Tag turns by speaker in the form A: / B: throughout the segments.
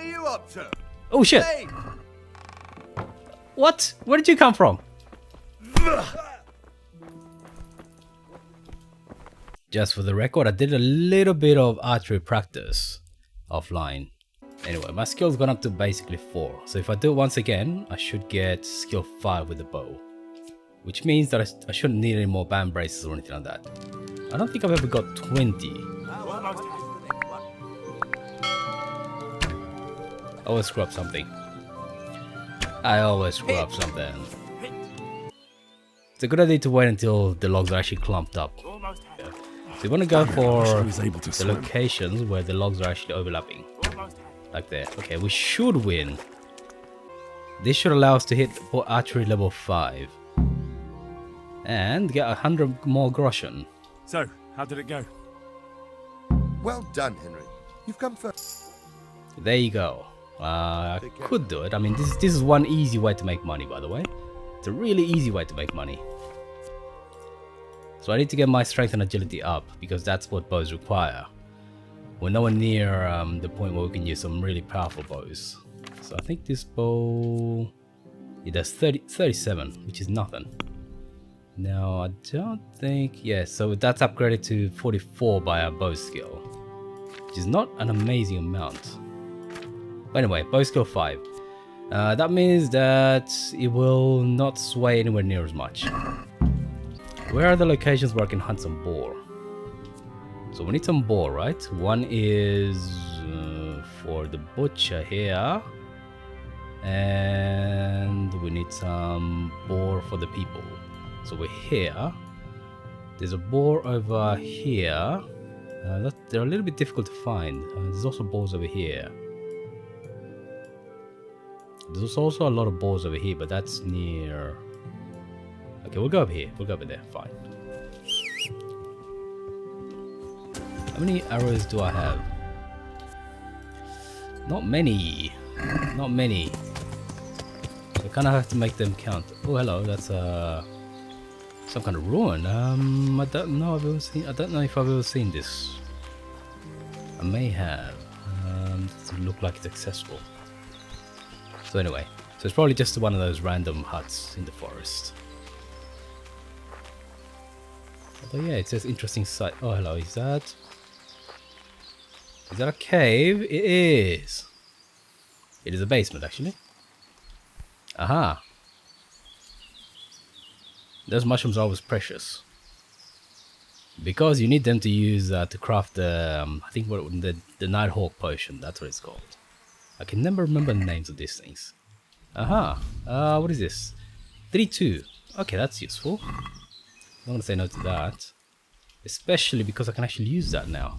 A: are you up to?
B: Oh shit!
A: Hey!
B: What? Where did you come from? Just for the record, I did a little bit of archery practice offline. Anyway, my skill's gone up to basically 4. So if I do it once again, I should get skill 5 with the bow. Which means that I shouldn't need any more band braces or anything like that. I don't think I've ever got 20. I always screw up something. I always screw up something. It's a good idea to wait until the logs are actually clumped up. Yeah. So you want to go for the locations where the logs are actually overlapping. Like there. Okay, we should win. This should allow us to hit for archery level 5. And get 100 more groschen.
C: So, how did it go?
A: Well done, Henry. You've come first.
B: There you go. I could do it. I mean, this is one easy way to make money, by the way. It's a really easy way to make money. So I need to get my strength and agility up, because that's what bows require. We're nowhere near the point where we can use some really powerful bows. So I think this bow... It does 37, which is nothing. Now, I don't think... Yeah, so that's upgraded to 44 by our bow skill. Which is not an amazing amount. But anyway, bow skill 5. That means that it will not sway anywhere near as much. Where are the locations where I can hunt some boar? So we need some boar, right? One is for the butcher here. And we need some boar for the people. So we're here. There's a boar over here. They're a little bit difficult to find. There's also boars over here. There's also a lot of boars over here, but that's near... Okay, we'll go over here. We'll go over there. Fine. How many arrows do I have? Not many. Not many. So I kind of have to make them count. Oh, hello. That's some kind of ruin. I don't know. I don't know if I've ever seen this. I may have. Doesn't look like it's accessible. So anyway, so it's probably just one of those random huts in the forest. But yeah, it says interesting site. Oh, hello. Is that a cave? It is. It is a basement, actually. Aha. Those mushrooms are always precious. Because you need them to use to craft the, I think the Nighthawk potion. That's what it's called. I can never remember the names of these things. Aha. What is this? 3-2. Okay, that's useful. I'm not going to say no to that. Especially because I can actually use that now.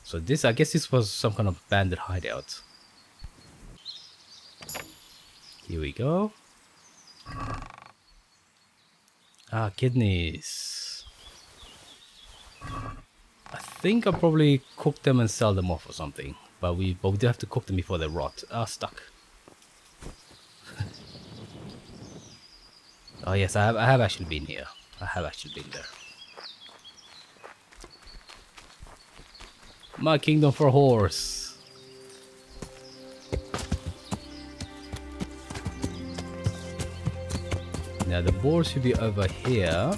B: So this, I guess this was some kind of bandit hideout. Here we go. Ah, kidneys. I think I'll probably cook them and sell them off or something. But we do have to cook them before they rot. Ah, stuck. Oh yes, I have actually been here. I have actually been there. My kingdom for a horse. Now the boar should be over here.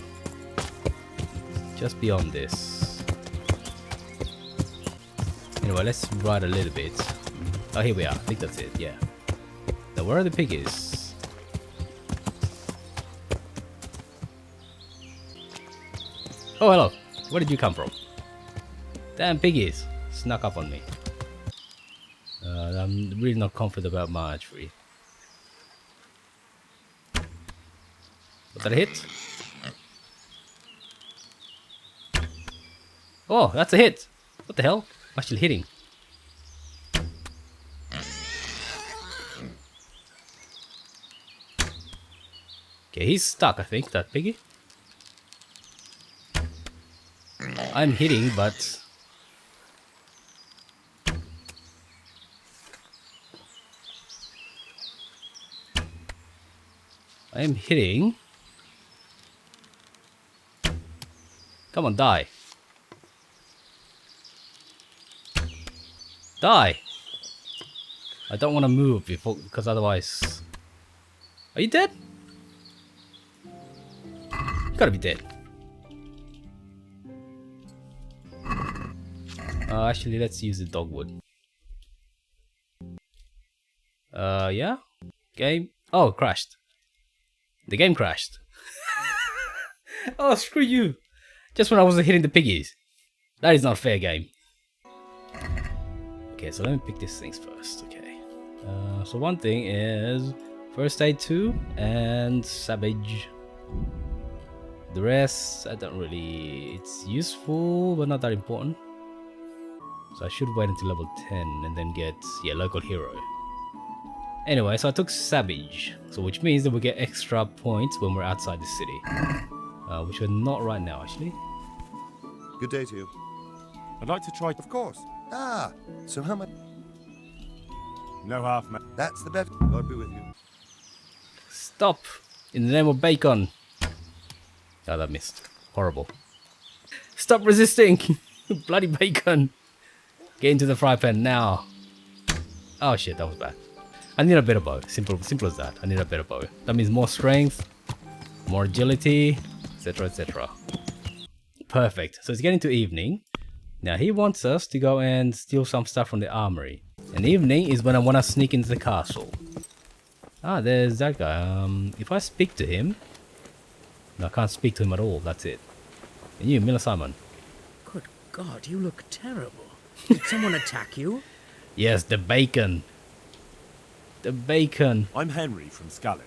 B: Just beyond this. Anyway, let's ride a little bit. Oh, here we are. I think that's it, yeah. Now, where are the piggies? Oh, hello. Where did you come from? Damn piggies. Snuck up on me. I'm really not confident about my archery. Was that a hit? Oh, that's a hit. What the hell? I'm actually hitting. Okay, he's stuck, I think, that piggy. I'm hitting, but... I am hitting. Come on, die. Die! I don't want to move before, because otherwise... Are you dead? You gotta be dead. Actually, let's use the dogwood. Yeah? Game? Oh, it crashed. The game crashed. Oh, screw you. Just when I wasn't hitting the piggies. That is not a fair game. Okay, so let me pick these things first. Okay. So one thing is first aid 2 and savage. The rest, I don't really... It's useful, but not that important. So I should wait until level 10 and then get, yeah, local hero. Anyway, so I took savage. So which means that we get extra points when we're outside the city. Which we're not right now, actually.
A: Good day to you.
C: I'd like to try...
A: Of course. Ah, so how much?
C: No half, mate.
A: That's the bet. God be with you.
B: Stop! In the name of bacon. Oh, that missed. Horrible. Stop resisting! Bloody bacon! Get into the fry pan now. Oh shit, that was bad. I need a better bow. Simple as that. I need a better bow. That means more strength, more agility, etc, etc. Perfect. So it's getting to evening. Now he wants us to go and steal some stuff from the armory. And evening is when I want to sneak into the castle. Ah, there's that guy. If I speak to him... No, I can't speak to him at all. That's it. And you, Miller Simon.
D: Good God, you look terrible. Did someone attack you?
B: Yes, the bacon. The bacon.
C: I'm Henry from Scarlet,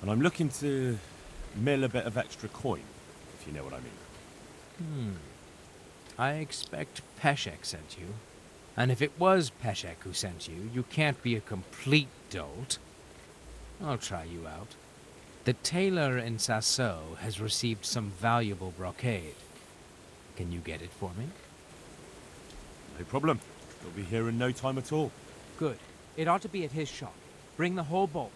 C: and I'm looking to mill a bit of extra coin, if you know what I mean.
E: I expect Peshek sent you. And if it was Peshek who sent you, you can't be a complete dolt. I'll try you out. The tailor in Sassau has received some valuable brocade. Can you get it for me?
C: No problem. It'll be here in no time at all.
E: Good. It ought to be at his shop. Bring the whole bulk.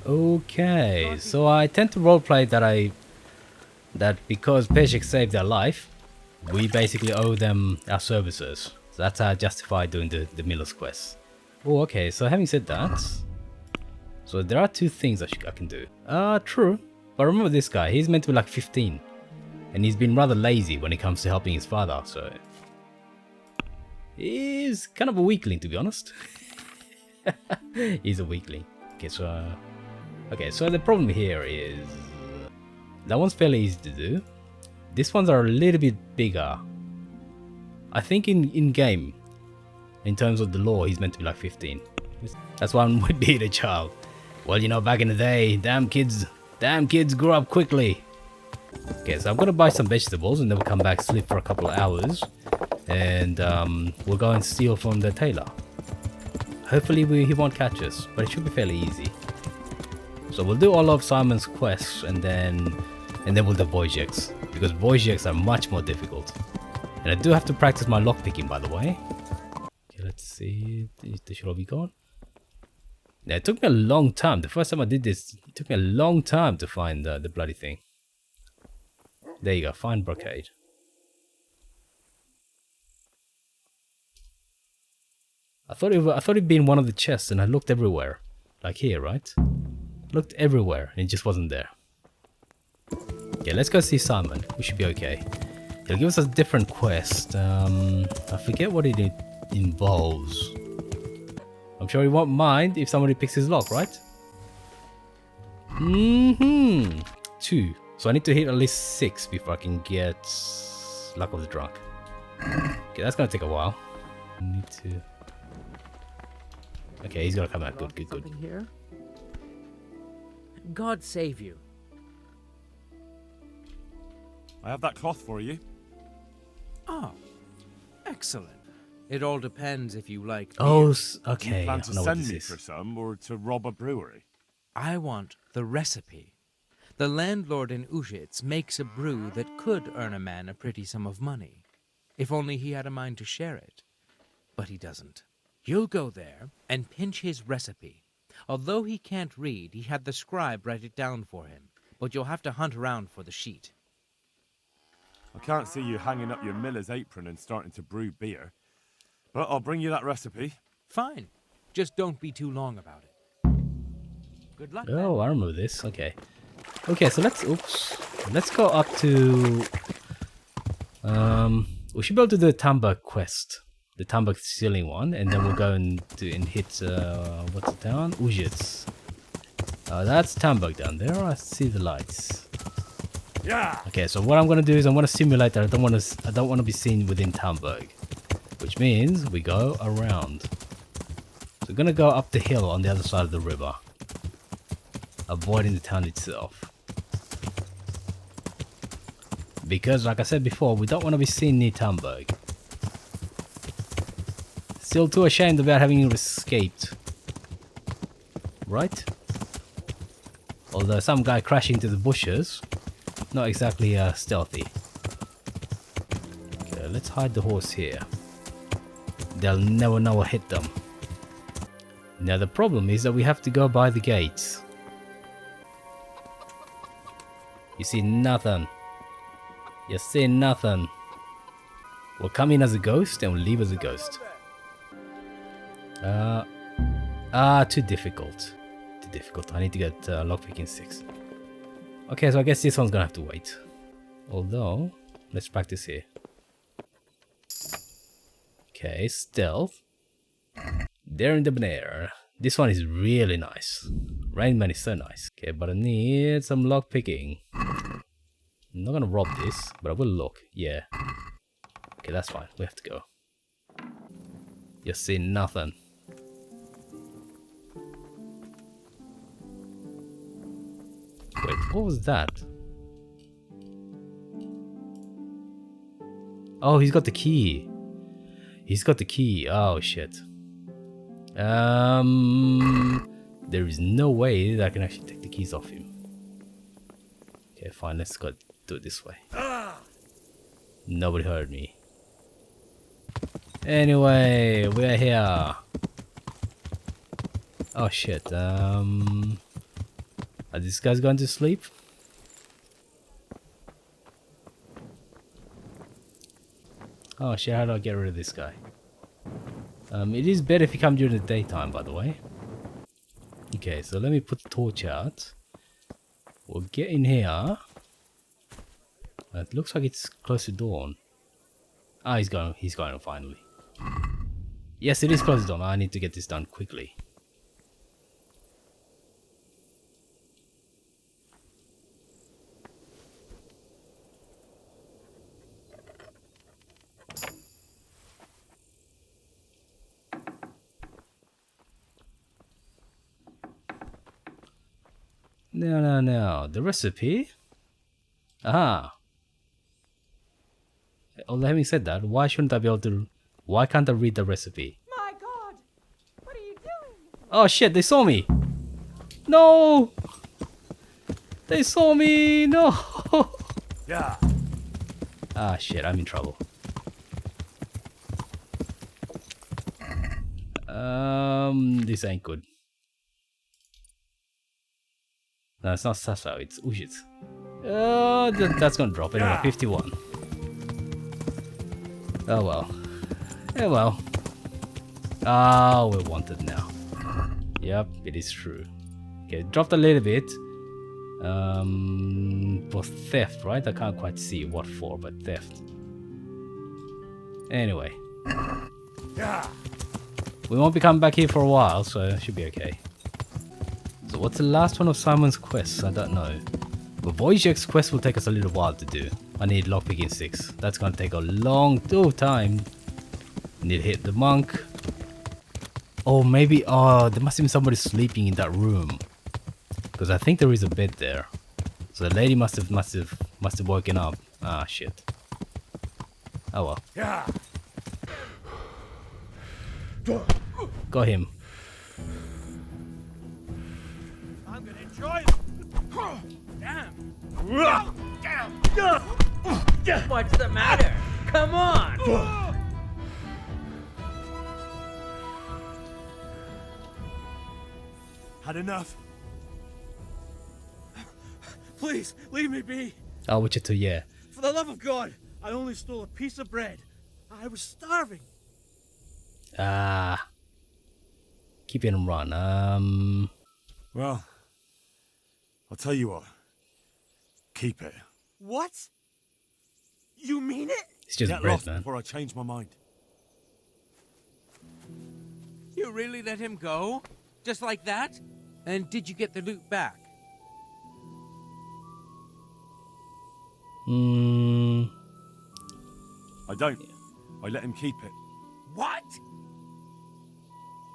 B: Okay, so I tend to roleplay that because Peshek saved their life, we basically owe them our services. So that's how I justify doing the miller's quest. Oh, okay, so having said that, so there are 2 things I can do. True. But remember this guy, he's meant to be like 15. And he's been rather lazy when it comes to helping his father, so... He's kind of a weakling, to be honest. He's a weakling. Okay, so the problem here is... That one's fairly easy to do. These ones are a little bit bigger. I think in game, in terms of the law, he's meant to be like 15. That's why one would be the child. Well, you know, back in the day, damn kids grew up quickly. Okay, so I'm gonna buy some vegetables and then we'll come back, sleep for a couple of hours, and we'll go and steal from the tailor. Hopefully he won't catch us, but it should be fairly easy. So we'll do all of Simon's quests and then we'll do Wojciech's, because Wojciech's are much more difficult. And I do have to practice my lockpicking, by the way. Okay, let's see. They should all be gone. Yeah, it took me a long time. The first time I did this, it took me a long time to find the bloody thing. There you go, find brocade. I thought it'd be in one of the chests, and I looked everywhere. Like here, right? Looked everywhere, and it just wasn't there. Okay, let's go see Simon. We should be okay. He'll give us a different quest. I forget what it involves. I'm sure he won't mind if somebody picks his lock, right? 2. So I need to hit at least 6 before I can get Luck of the Drunk. Okay, that's gonna take a while. Need to... Okay, he's gonna come out. Good.
D: Something here? God save you.
C: I have that cloth for you.
E: Oh, excellent. It all depends if you like
B: Oh,
E: beer.
C: Do you
B: okay.
C: plan
B: I
C: to
B: know what
C: send
B: this
C: me
B: is.
C: for some, or to rob a brewery?
E: I want the recipe. The landlord in Ushitz makes a brew that could earn a man a pretty sum of money, if only he had a mind to share it. But he doesn't. You'll go there and pinch his recipe. Although he can't read, he had the scribe write it down for him, but you'll have to hunt around for the sheet.
C: I can't see you hanging up your miller's apron and starting to brew beer. But I'll bring you that recipe.
E: Fine. Just don't be too long about it. Good luck.
B: Oh, I remember this. Okay. Okay, so let's go up to we should be able to do the Tamburg quest. The Tamburg stealing one, and then we'll go and hit what's the town? Ujits. That's Tamburg down there. I see the lights.
C: Yeah.
B: Okay, so what I'm gonna do is I'm gonna simulate that I don't want to be seen within Tamburg, which means we go around. So we're gonna go up the hill on the other side of the river, avoiding the town itself. Because, like I said before, we don't want to be seen near Tamburg. Still too ashamed about having escaped. Right? Although some guy crashing into the bushes, not exactly stealthy. Okay, let's hide the horse here. They'll never know what hit them. Now the problem is that we have to go by the gates. You see nothing. You see nothing. We'll come in as a ghost and we'll leave as a ghost. Too difficult. Too difficult. I need to get lockpicking 6. Okay, so I guess this one's gonna have to wait. Although, let's practice here. Okay, stealth. There in the banner. This one is really nice. Rainman is so nice. Okay, but I need some lockpicking. I'm not gonna rob this, but I will look. Yeah. Okay, that's fine. We have to go. You see nothing. Wait, what was that? Oh, he's got the key. He's got the key. Oh, shit. There is no way that I can actually take the keys off him. Okay, fine. Let's go do it this way. Nobody heard me. Anyway, we're here. Oh shit. Are these guys going to sleep? Oh shit, how do I get rid of this guy? It is better if you come during the daytime, by the way. Okay, so let me put the torch out. We'll get in here. It looks like it's close to dawn. Ah, he's going finally. Yes, it is close to dawn. I need to get this done quickly. No. The recipe? Aha. Although having said that, why shouldn't I be able to... Why can't I read the recipe?
F: My God! What are you doing?
B: Oh shit, they saw me! No! They saw me! No!
C: Yeah.
B: Ah shit, I'm in trouble. This ain't good. No, it's not Sassau, it's Ujit. That's gonna drop anyway, 51. Oh well. Oh well. Oh, we're wanted now. Yep, it is true. Okay, dropped a little bit. For theft, right? I can't quite see what for, but theft. Anyway.
C: Yeah.
B: We won't be coming back here for a while, so it should be okay. So what's the last one of Simon's quests? I don't know. But Wojciech's quest will take us a little while to do. I need lockpicking 6. That's gonna take a long time. Need to hit the monk. Oh, maybe. Oh, there must have been somebody sleeping in that room. Because I think there is a bed there. So the lady must have woken up. Ah, shit. Oh well.
C: Yeah.
B: Got him.
C: I'm gonna enjoy it. Damn.
D: What's the matter? Come on!
C: Had enough. Please, leave me be.
B: Oh, Wichita, yeah.
C: For the love of God, I only stole a piece of bread. I was starving.
B: Ah. keep it and run.
C: Well, I'll tell you what. Keep it.
G: What? You mean it?
B: It's just
C: Get
B: bread,
C: lost
B: man.
C: before I change my mind.
E: You really let him go? Just like that? And did you get the loot back?
C: I don't. I let him keep it.
E: What?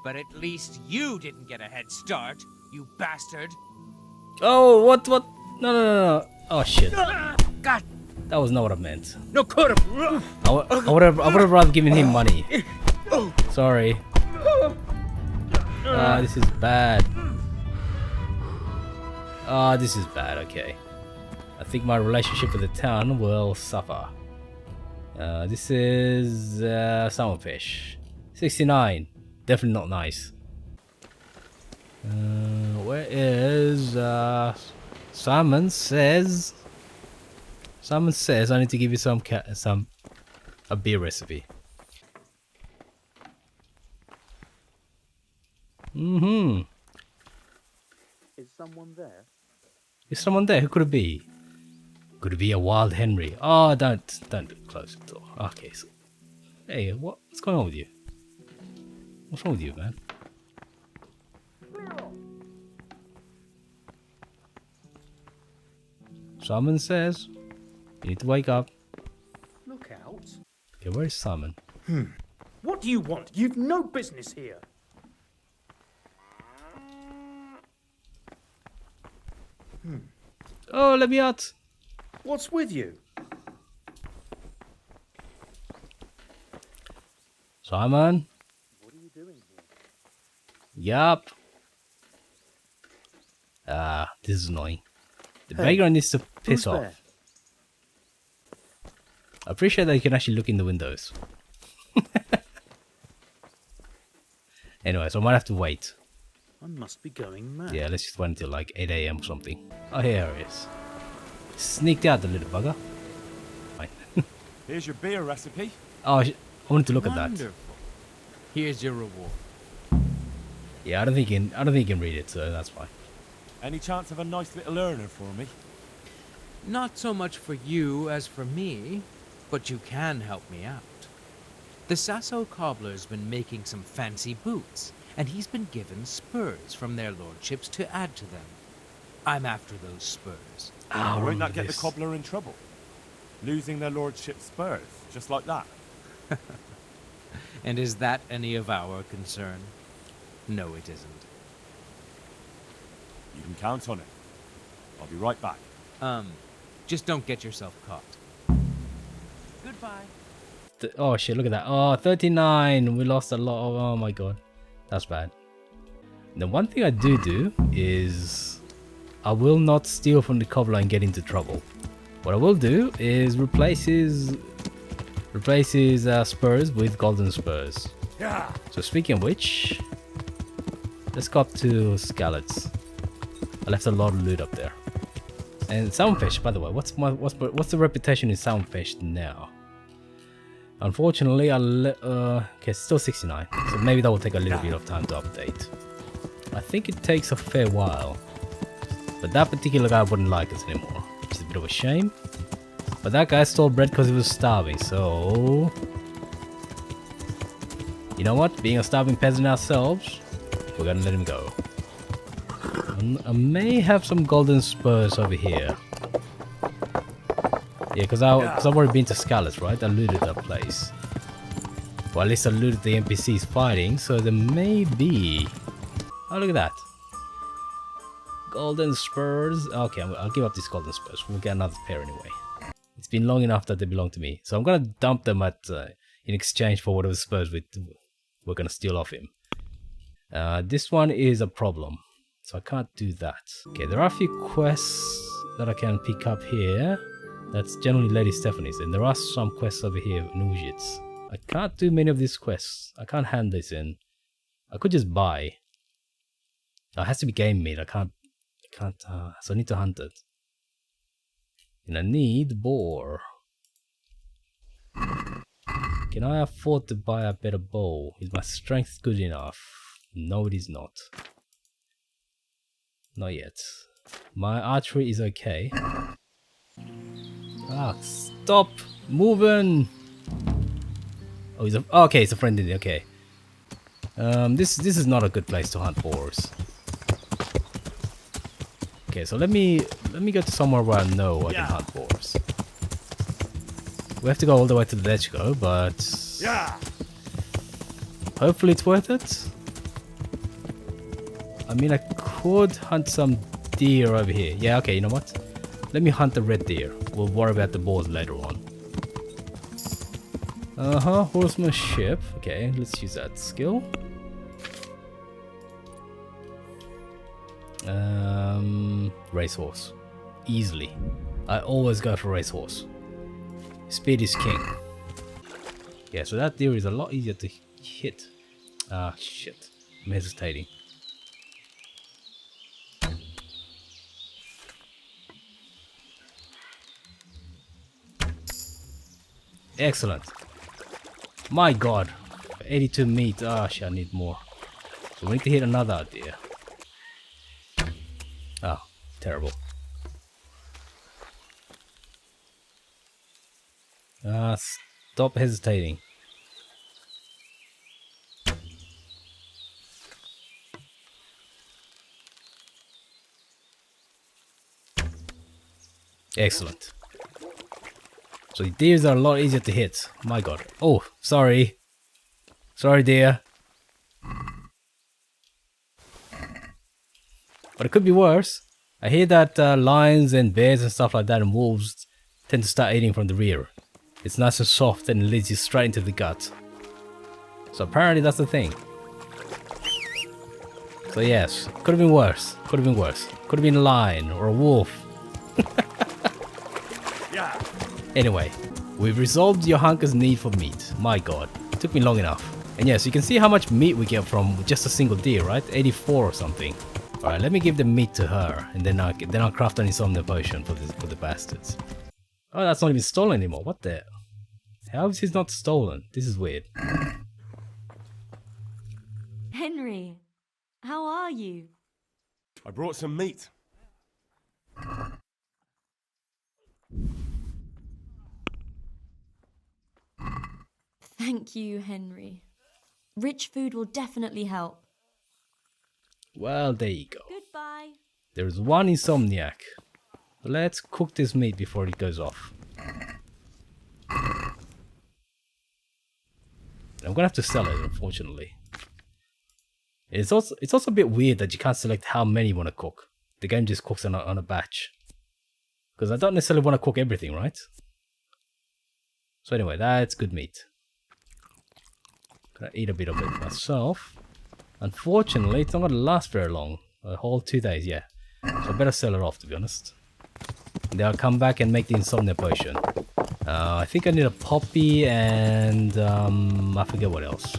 E: But at least you didn't get a head start, you bastard.
B: Oh, what? No, no, no, no. Oh, shit.
E: God,
B: That was not what I meant.
E: no, could have.
B: I would have rather given him money. Sorry. This is bad. This is bad, okay. I think my relationship with the town will suffer. This is salmonfish. 69. Definitely not nice. Where is Simon says I need to give you a beer recipe. Is someone there? Is someone there? Who could it be? Could it be a wild Henry? Oh, don't close the door. Okay, so, hey, what's going on with you? What's wrong with you, man? Simon says you need to wake up.
H: Look out.
B: Okay, where is Simon?
H: What do you want? You've no business here.
B: Oh, let me out!
H: What's with you?
B: Simon?
H: What are you doing here?
B: Yup. This is annoying. The background needs to piss off.
H: there?
B: I appreciate that you can actually look in the windows. Anyway, so I might have to wait.
H: I must be going mad.
B: Yeah, let's just wait until like 8 AM or something. Oh, here he is. Sneaked out, the little bugger. Fine.
C: Here's your beer recipe.
B: Oh, I wanted to look at that.
E: Wonderful. Here's your reward.
B: Yeah, I don't think you can read it, so that's fine.
C: Any chance of a nice little earner for me?
E: Not so much for you as for me, but you can help me out. The Sassau cobbler's been making some fancy boots, and he's been given spurs from their lordships to add to them. I'm after those spurs.
B: Oh,
C: Won't that get the cobbler in trouble? Losing their lordship's spurs, just like that.
E: And is that any of our concern? No, it isn't.
C: You can count on it. I'll be right back.
E: Just don't get yourself caught. Goodbye.
B: Oh shit, look at that. Oh, 39. We lost a lot of... Oh my god. That's bad. The one thing I do is... I will not steal from the cobbler and get into trouble. What I will do is replace his spurs with golden spurs.
C: Yeah.
B: So speaking of which... Let's go up to Scallots. I left a lot of loot up there. And Soundfish, by the way, what's the reputation in Soundfish now? Unfortunately, okay, still 69, so maybe that will take a little bit of time to update. I think it takes a fair while, but that particular guy wouldn't like us anymore, which is a bit of a shame. But that guy stole bread because he was starving, so... You know what? Being a starving peasant ourselves, we're gonna let him go. I may have some golden spurs over here. Yeah, because I've already been to Scallots, right? I looted that place. Well, at least I looted the NPCs fighting, so there may be... Oh, look at that. Golden spurs. Okay, I'll give up these golden spurs. We'll get another pair anyway. It's been long enough that they belong to me. So I'm going to dump them in exchange for whatever spurs we're going to steal off him. This one is a problem. So I can't do that. Okay, there are a few quests that I can pick up here. That's generally Lady Stephanie's, and there are some quests over here in Ujits. I can't do many of these quests. I can't hand this in. I could just buy. It has to be game made. I can't, so I need to hunt it. And I need Boar. Can I afford to buy a better bow? Is my strength good enough? No, it is not. Not yet. My archery is okay. Ah, stop moving! Oh, okay, it's a friend in it, okay. This is not a good place to hunt boars. Okay, so let me go to somewhere where I know I can hunt boars. We have to go all the way to the Letchgo, but hopefully it's worth it. I mean, I could hunt some deer over here. Yeah, okay, you know what? Let me hunt the red deer. We'll worry about the boars later on. Horsemanship. Okay, let's use that skill. Racehorse. Easily. I always go for racehorse. Speed is king. Yeah, so that deer is a lot easier to hit. Ah, shit. I'm hesitating. Excellent. My god. 82 meat. Ah, shit, I need more. So we need to hit another deer. Oh, terrible. Stop hesitating. Excellent. So the deers are a lot easier to hit. My god. Oh, sorry. Sorry, dear. But it could be worse. I hear that lions and bears and stuff like that and wolves tend to start eating from the rear. It's nice and soft and it leads you straight into the gut. So apparently that's the thing. So yes, could have been worse. Could have been worse. Could have been a lion or a wolf. Anyway, we've resolved your hunker's need for meat. My god, it took me long enough. And yes, you can see how much meat we get from just a single deer, right? 84 or something. Alright, let me give the meat to her, and then I'll craft an insomnia potion for the bastards. Oh, that's not even stolen anymore. What the? How is this not stolen? This is weird.
F: Henry, how are you?
C: I brought some meat.
F: Thank you, Henry. Rich food will definitely help.
B: Well, there you go.
F: Goodbye.
B: There's one insomniac. Let's cook this meat before it goes off. I'm gonna have to sell it, unfortunately. It's also a bit weird that you can't select how many you want to cook. The game just cooks on a batch. Because I don't necessarily want to cook everything, right? So anyway, that's good meat. Gonna eat a bit of it myself. Unfortunately, it's not gonna last very long. A whole 2 days, yeah. So I better sell it off, to be honest. And then I'll come back and make the insomnia potion. I think I need a poppy and I forget what else.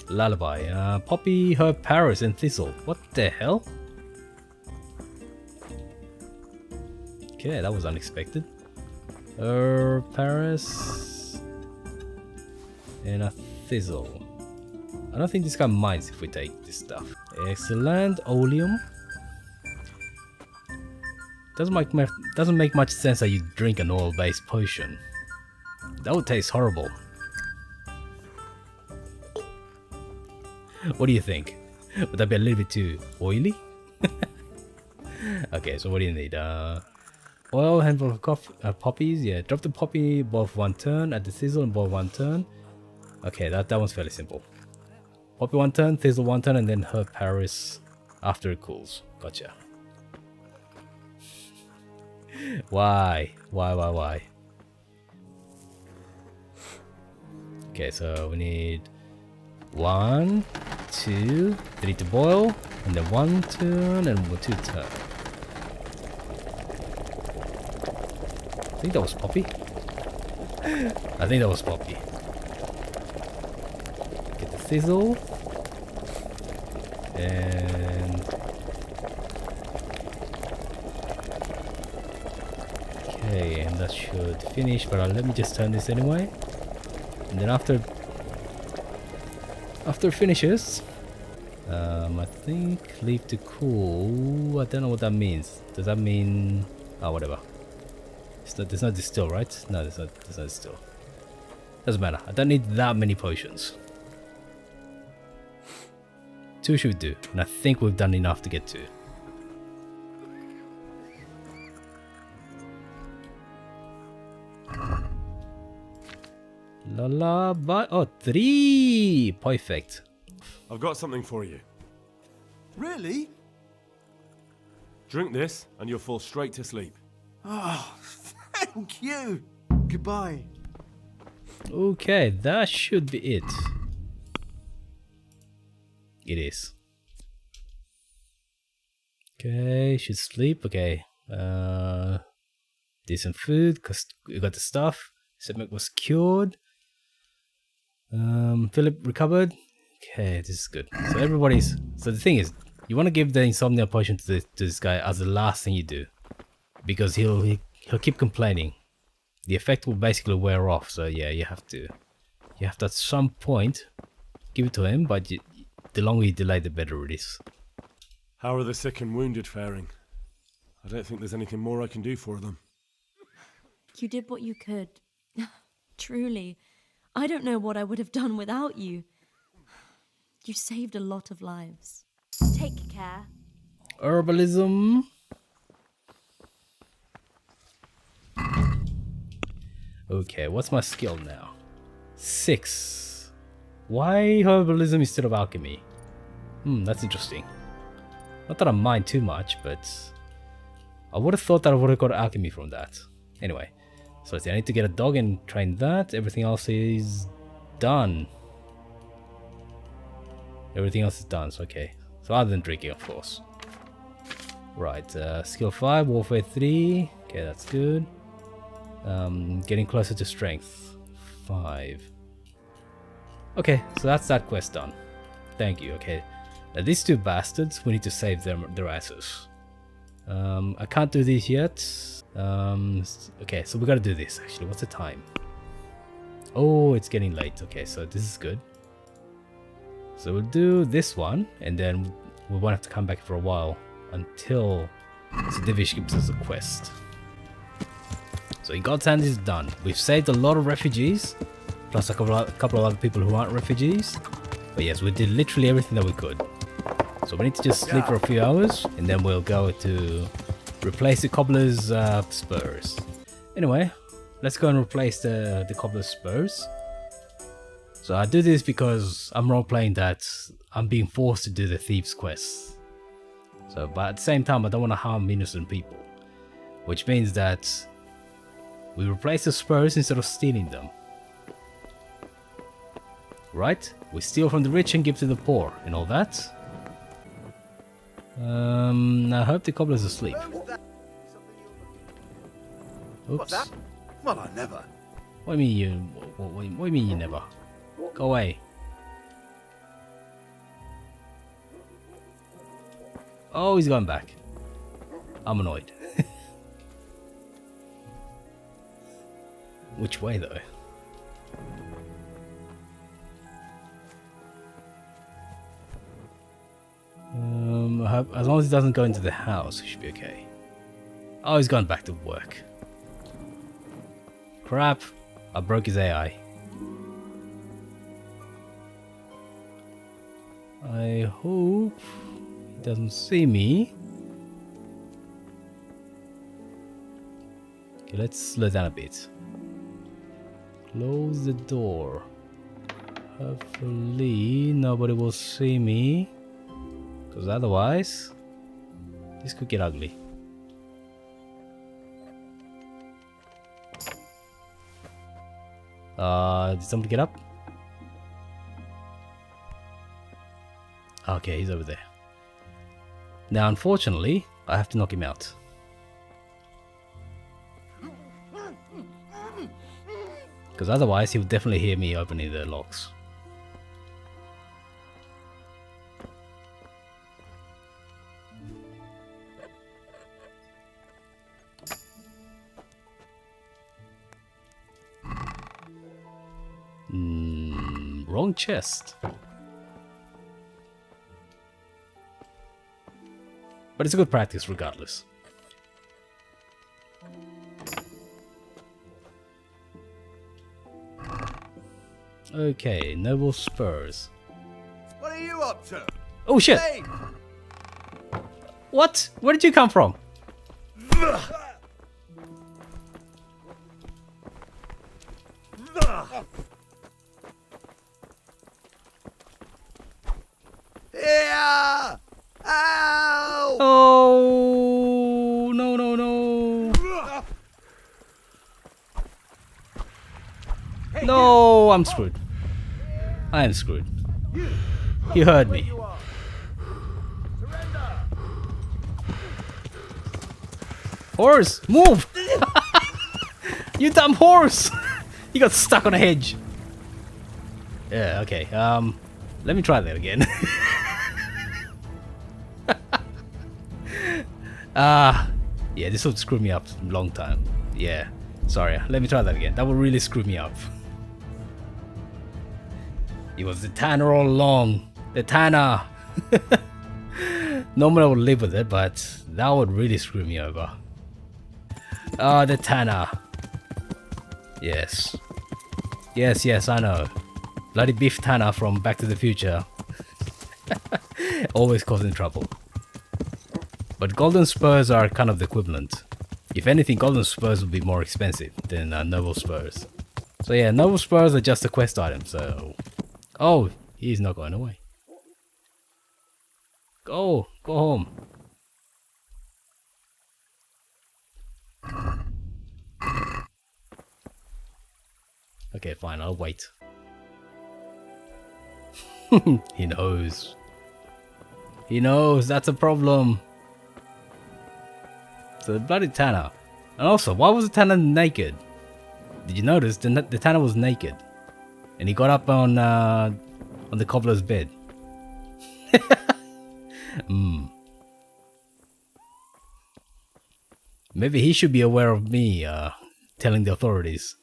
B: Lullaby, poppy, herb, Paris, and thistle. What the hell? Okay, that was unexpected. Herb, Paris, and a thistle. I don't think this guy minds if we take this stuff. Excellent. Oleum. Doesn't make much sense that you drink an oil-based potion. That would taste horrible. What do you think? Would that be a little bit too oily? Okay, so what do you need? Oil, handful of poppies. Yeah, drop the poppy both 1 turn. Add the thistle and both 1 turn. Okay, that one's fairly simple. Poppy 1 turn, thistle 1 turn, and then herb Paris after it cools. Gotcha. Why? Okay, so we need 1, 2, 3 to boil, and then 1 turn and 2 turn. I think that was Poppy. I think that was Poppy. Get the sizzle. And okay, and that should finish, but let me just turn this anyway. And then after After it finishes, I think leave to cool. I don't know what that means. Does that mean... Oh, whatever. There's not distill, right? No, there's not distill. Doesn't matter. I don't need that many potions. 2 should do, and I think we've done enough to get 2. Oh, 3! Perfect.
C: I've got something for you.
A: Really?
C: Drink this, and you'll fall straight to sleep.
A: Oh, thank you. Goodbye.
B: Okay, that should be it. It is. Okay, should sleep. Okay. Decent food, because we got the stuff. Sebek was cured. Philip recovered. Okay, this is good. So everybody's... So the thing is, you want to give the insomnia potion to this guy as the last thing you do. Because he'll keep complaining. The effect will basically wear off, so yeah, you have to at some point give it to him, but the longer you delay, the better it is.
C: How are the sick and wounded faring? I don't think there's anything more I can do for them.
F: You did what you could. Truly. I don't know what I would have done without you. You saved a lot of lives. Take care.
B: Herbalism. Okay, what's my skill now? 6. Why herbalism instead of alchemy? That's interesting. Not that I mind too much, but I would have thought that I would have got alchemy from that. Anyway, so let's see, I need to get a dog and train that. Everything else is done. Everything else is done, so okay. So other than drinking, of course. Right, skill 5, warfare 3. Okay, that's good. Getting closer to strength 5. Okay, so that's that quest done. Thank you. Okay, now these 2 bastards, we need to save their asses. I can't do this yet. Okay, so we gotta do this actually. What's the time? Oh, it's getting late. Okay, so this is good. So we'll do this one, and then we won't have to come back for a while until Divish gives us a quest. So in God's hand is done. We've saved a lot of refugees, plus a couple of other people who aren't refugees. But yes, we did literally everything that we could. So we need to just sleep for a few hours, and then we'll go to replace the cobbler's spurs. Anyway, let's go and replace the cobbler's spurs. So I do this because I'm role-playing that I'm being forced to do the thieves quests. So, but at the same time, I don't want to harm innocent people, which means that we replace the spurs instead of stealing them. Right? We steal from the rich and give to the poor and all that. I hope the cobbler's asleep. Oops.
A: What's that? Well, I never.
B: What do you mean you... What do you mean you never? Go away. Oh, he's gone back. I'm annoyed. Which way though? As long as he doesn't go into the house, he should be okay. Oh, he's gone back to work. Crap, I broke his AI. I hope he doesn't see me. Okay, let's slow down a bit. Close the door. Hopefully nobody will see me, because otherwise this could get ugly. Did somebody get up? Okay, he's over there. Now unfortunately I have to knock him out. Because otherwise he would definitely hear me opening the locks. Wrong chest. But it's a good practice regardless. Okay, noble spurs.
A: What are you up to?
B: Oh shit!
A: Hey!
B: What? Where did you come from?
A: Here! Ow!
B: Oh no no no! No, I'm screwed. I am screwed. You heard me. Horse, move! You dumb horse! You got stuck on a hedge. Yeah, okay. Let me try that again. Yeah, this would screw me up a long time. Yeah, sorry. Let me try that again. That would really screw me up. It was the tanner all along. The tanner. Normally I would live with it, but that would really screw me over. The tanner. Yes. Yes, yes, I know. Bloody beef tanner from Back to the Future. Always causing trouble. But golden spurs are kind of the equivalent. If anything, golden spurs would be more expensive than noble spurs. So yeah, noble spurs are just a quest item, so... Oh, he's not going away. Go home. Okay, fine, I'll wait. He knows. He knows, that's a problem. So the bloody tanner. And also, why was the tanner naked? Did you notice the tanner was naked? And he got up on the cobbler's bed. Maybe he should be aware of me telling the authorities.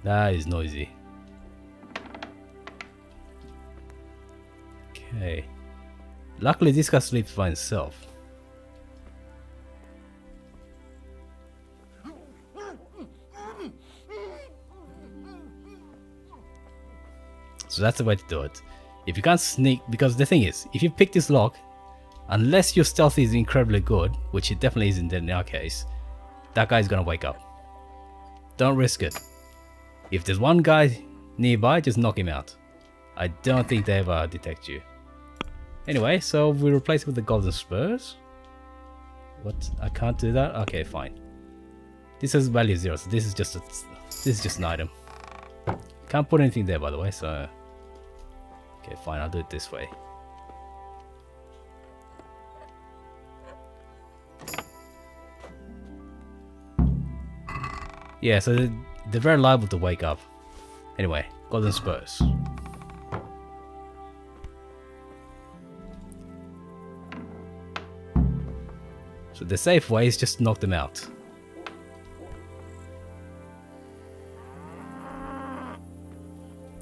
B: That is noisy. Okay. Luckily this guy sleeps by himself. So that's the way to do it. If you can't sneak, because the thing is, if you pick this lock, unless your stealth is incredibly good, which it definitely isn't in our case, that guy's gonna wake up. Don't risk it. If there's one guy nearby, just knock him out. I don't think they ever detect you. Anyway, so we replace it with the golden spurs. What? I can't do that? Okay, fine. This has value 0, so this is just an item. Can't put anything there, by the way, so... Okay, fine, I'll do it this way. Yeah, so they're very liable to wake up. Anyway, golden spurs. So the safe way is just knock them out.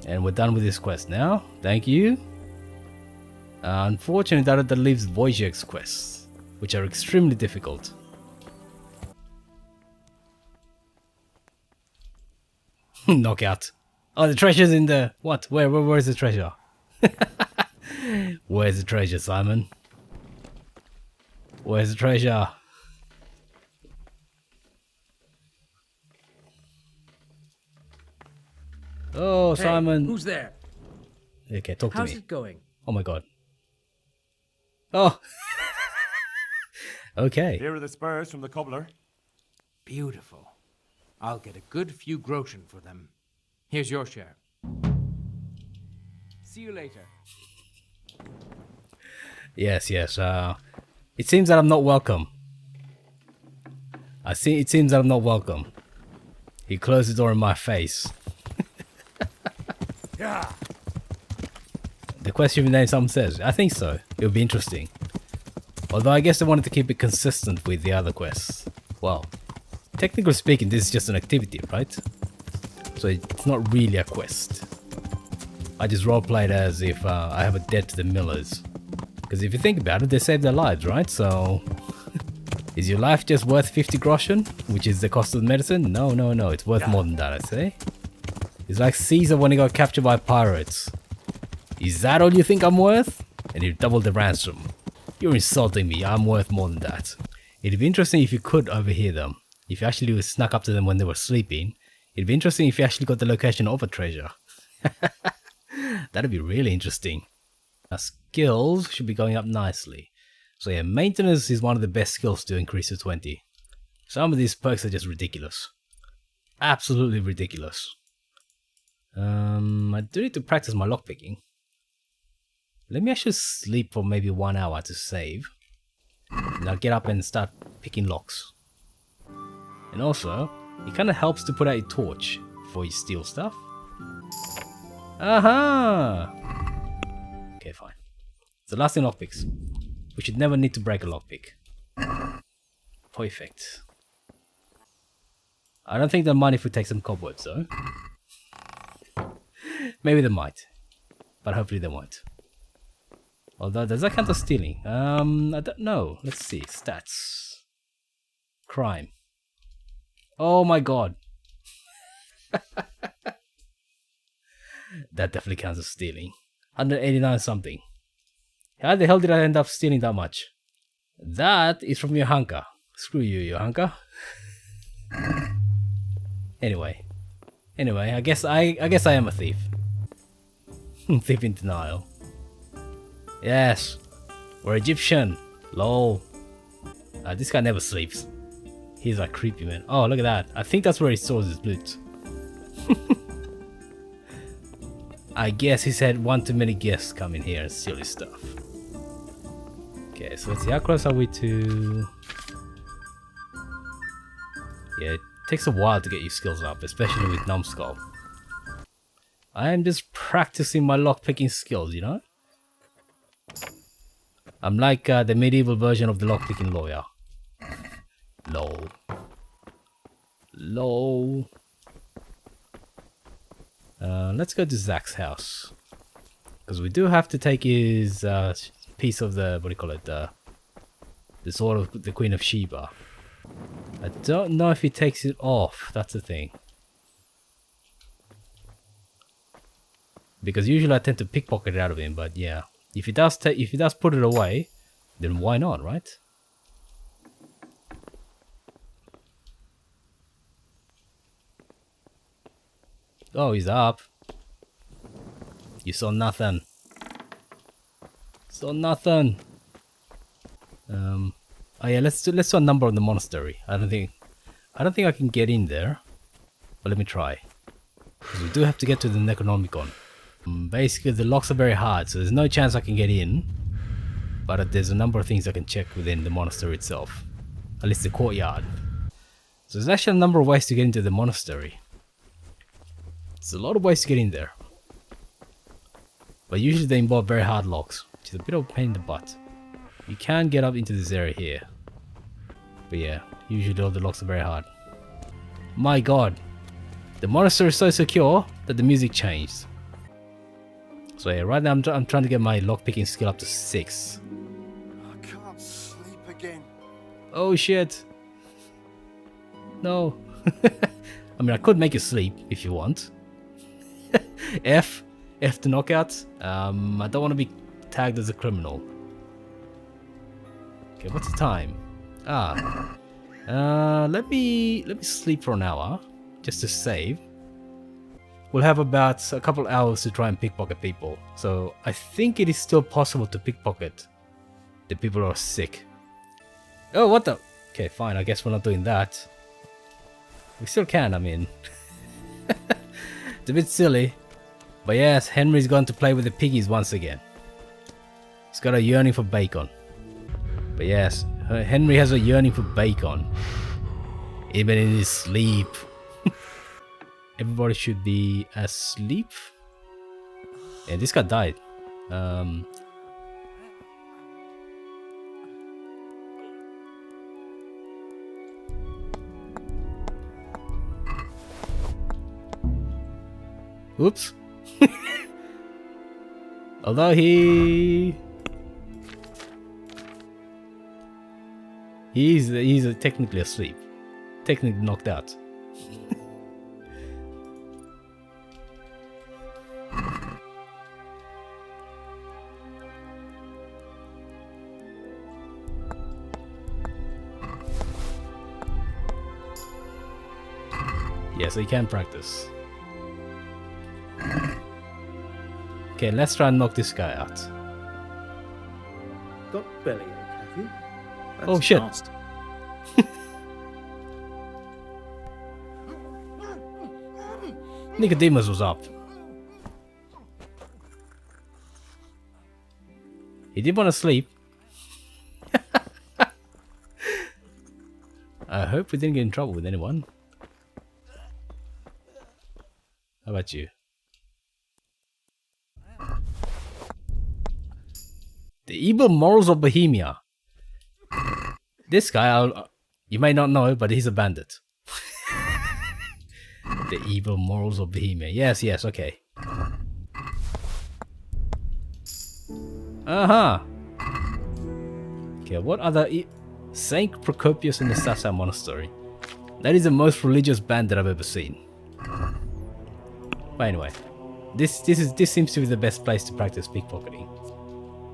B: And we're done with this quest now. Thank you. Unfortunately, that leaves Wojciech's quests, which are extremely difficult. Knockout. Oh, the treasure's in the... What? Where's the treasure? Where's the treasure, Simon? Where's the treasure? Oh,
D: Hey,
B: Simon.
D: who's there?
B: Okay, talk to me.
D: How's it going?
B: Oh my god. Oh. Okay.
C: Here are the spurs from the cobbler.
E: Beautiful. I'll get a good few groschen for them. Here's your share. See you later.
B: Yes, yes. It seems that I'm not welcome. It seems that I'm not welcome. He closed the door in my face. The question name someone says. I think so. It would be interesting. Although I guess they wanted to keep it consistent with the other quests. Well, technically speaking, this is just an activity, right? So it's not really a quest. I just roleplayed as if I have a debt to the millers. Because if you think about it, they saved their lives, right? So, is your life just worth 50 groschen? Which is the cost of the medicine? No, no, no. It's worth more than that, I say. It's like Caesar when he got captured by pirates. Is that all you think I'm worth? And you doubled the ransom. You're insulting me. I'm worth more than that. It'd be interesting if you could overhear them. If you actually snuck up to them when they were sleeping. It'd be interesting if you actually got the location of a treasure. That'd be really interesting. Our skills should be going up nicely. So yeah, maintenance is one of the best skills to increase to 20. Some of these perks are just ridiculous. Absolutely ridiculous. I do need to practice my lockpicking. Let me actually sleep for maybe 1 hour to save. Now get up and start picking locks. And also, it kind of helps to put out a torch before you steal stuff. Aha! Okay, fine. So last in lockpicks. We should never need to break a lockpick. Perfect. I don't think they'll mind if we take some cobwebs though. Maybe they might. But hopefully they won't. Although, does that count as stealing? I don't know. Let's see. Stats. Crime. Oh my god. That definitely counts as stealing. 189 something. How the hell did I end up stealing that much? That is from your hunker. Screw you, your hunker. Anyway, I guess I am a thief. Thief in denial. Yes, we're Egyptian. Lol. This guy never sleeps. He's like creepy, man. Oh, look at that. I think that's where he stores his loot. I guess he said one too many guests come in here and steal his stuff. Okay, so let's see. How close are we to... Yeah, it takes a while to get your skills up, especially with numbskull. I am just practicing my lockpicking skills, you know? I'm like the medieval version of the lockpicking lawyer. Lol. Lol. Let's go to Zach's house. Because we do have to take his piece of the, what do you call it, the sword of the Queen of Sheba. I don't know if he takes it off, that's the thing. Because usually I tend to pickpocket it out of him, but yeah. If he does put it away, then why not, right? Oh, he's up. You saw nothing. Saw nothing. Oh yeah, let's do a number on the monastery. I don't think I can get in there, but let me try. Because we do have to get to the Necronomicon. Basically, the locks are very hard, so there's no chance I can get in. But there's a number of things I can check within the monastery itself. At least the courtyard. So there's actually a number of ways to get into the monastery. There's a lot of ways to get in there. But usually they involve very hard locks, which is a bit of a pain in the butt. You can get up into this area here. But yeah, usually all the locks are very hard. My god. The monastery is so secure that the music changed. So yeah, right now I'm trying to get my lockpicking skill up to 6.
A: I can't sleep again.
B: Oh shit. No. I mean, I could make you sleep if you want. F to knockout. I don't want to be tagged as a criminal. Okay, what's the time? Let me sleep for an hour just to save. We'll have about a couple hours to try and pickpocket people. So I think it is still possible to pickpocket the people who are sick. Oh, what the? Okay, fine. I guess we're not doing that. We still can, I mean. It's a bit silly. But yes, Henry's going to play with the piggies once again. He's got a yearning for bacon. But yes, Henry has a yearning for bacon. Even in his sleep. Everybody should be asleep. And this guy died. Oops. Although he's technically asleep, technically knocked out. Yeah, so you can practice. Okay, let's try and knock this guy out.
H: Got bellyache, have you? That's
B: Oh, shit.
H: nasty.
B: Nicodemus was up. He did want to sleep. I hope we didn't get in trouble with anyone. How about you? The evil morals of Bohemia. This guy, you may not know, but he's a bandit. The evil morals of Bohemia. Yes, yes, okay. Okay, what other... Saint Procopius in the Sassau Monastery. That is the most religious bandit I've ever seen. But anyway, this seems to be the best place to practice pickpocketing.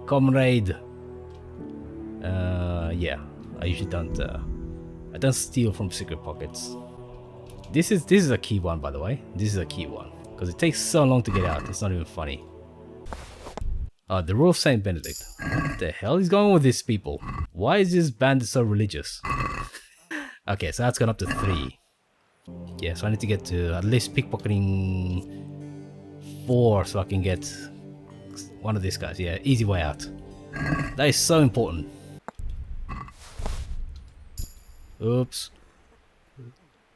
B: Comrade. Yeah, I usually don't. I don't steal from secret pockets. This is a key one, by the way. This is a key one because it takes so long to get out. It's not even funny. The rule of Saint Benedict. What the hell is going on with these people? Why is this bandit so religious? Okay, so that's gone up to 3. Yeah, so I need to get to at least pickpocketing 4 so I can get one of these guys. Yeah, easy way out. That is so important. Oops.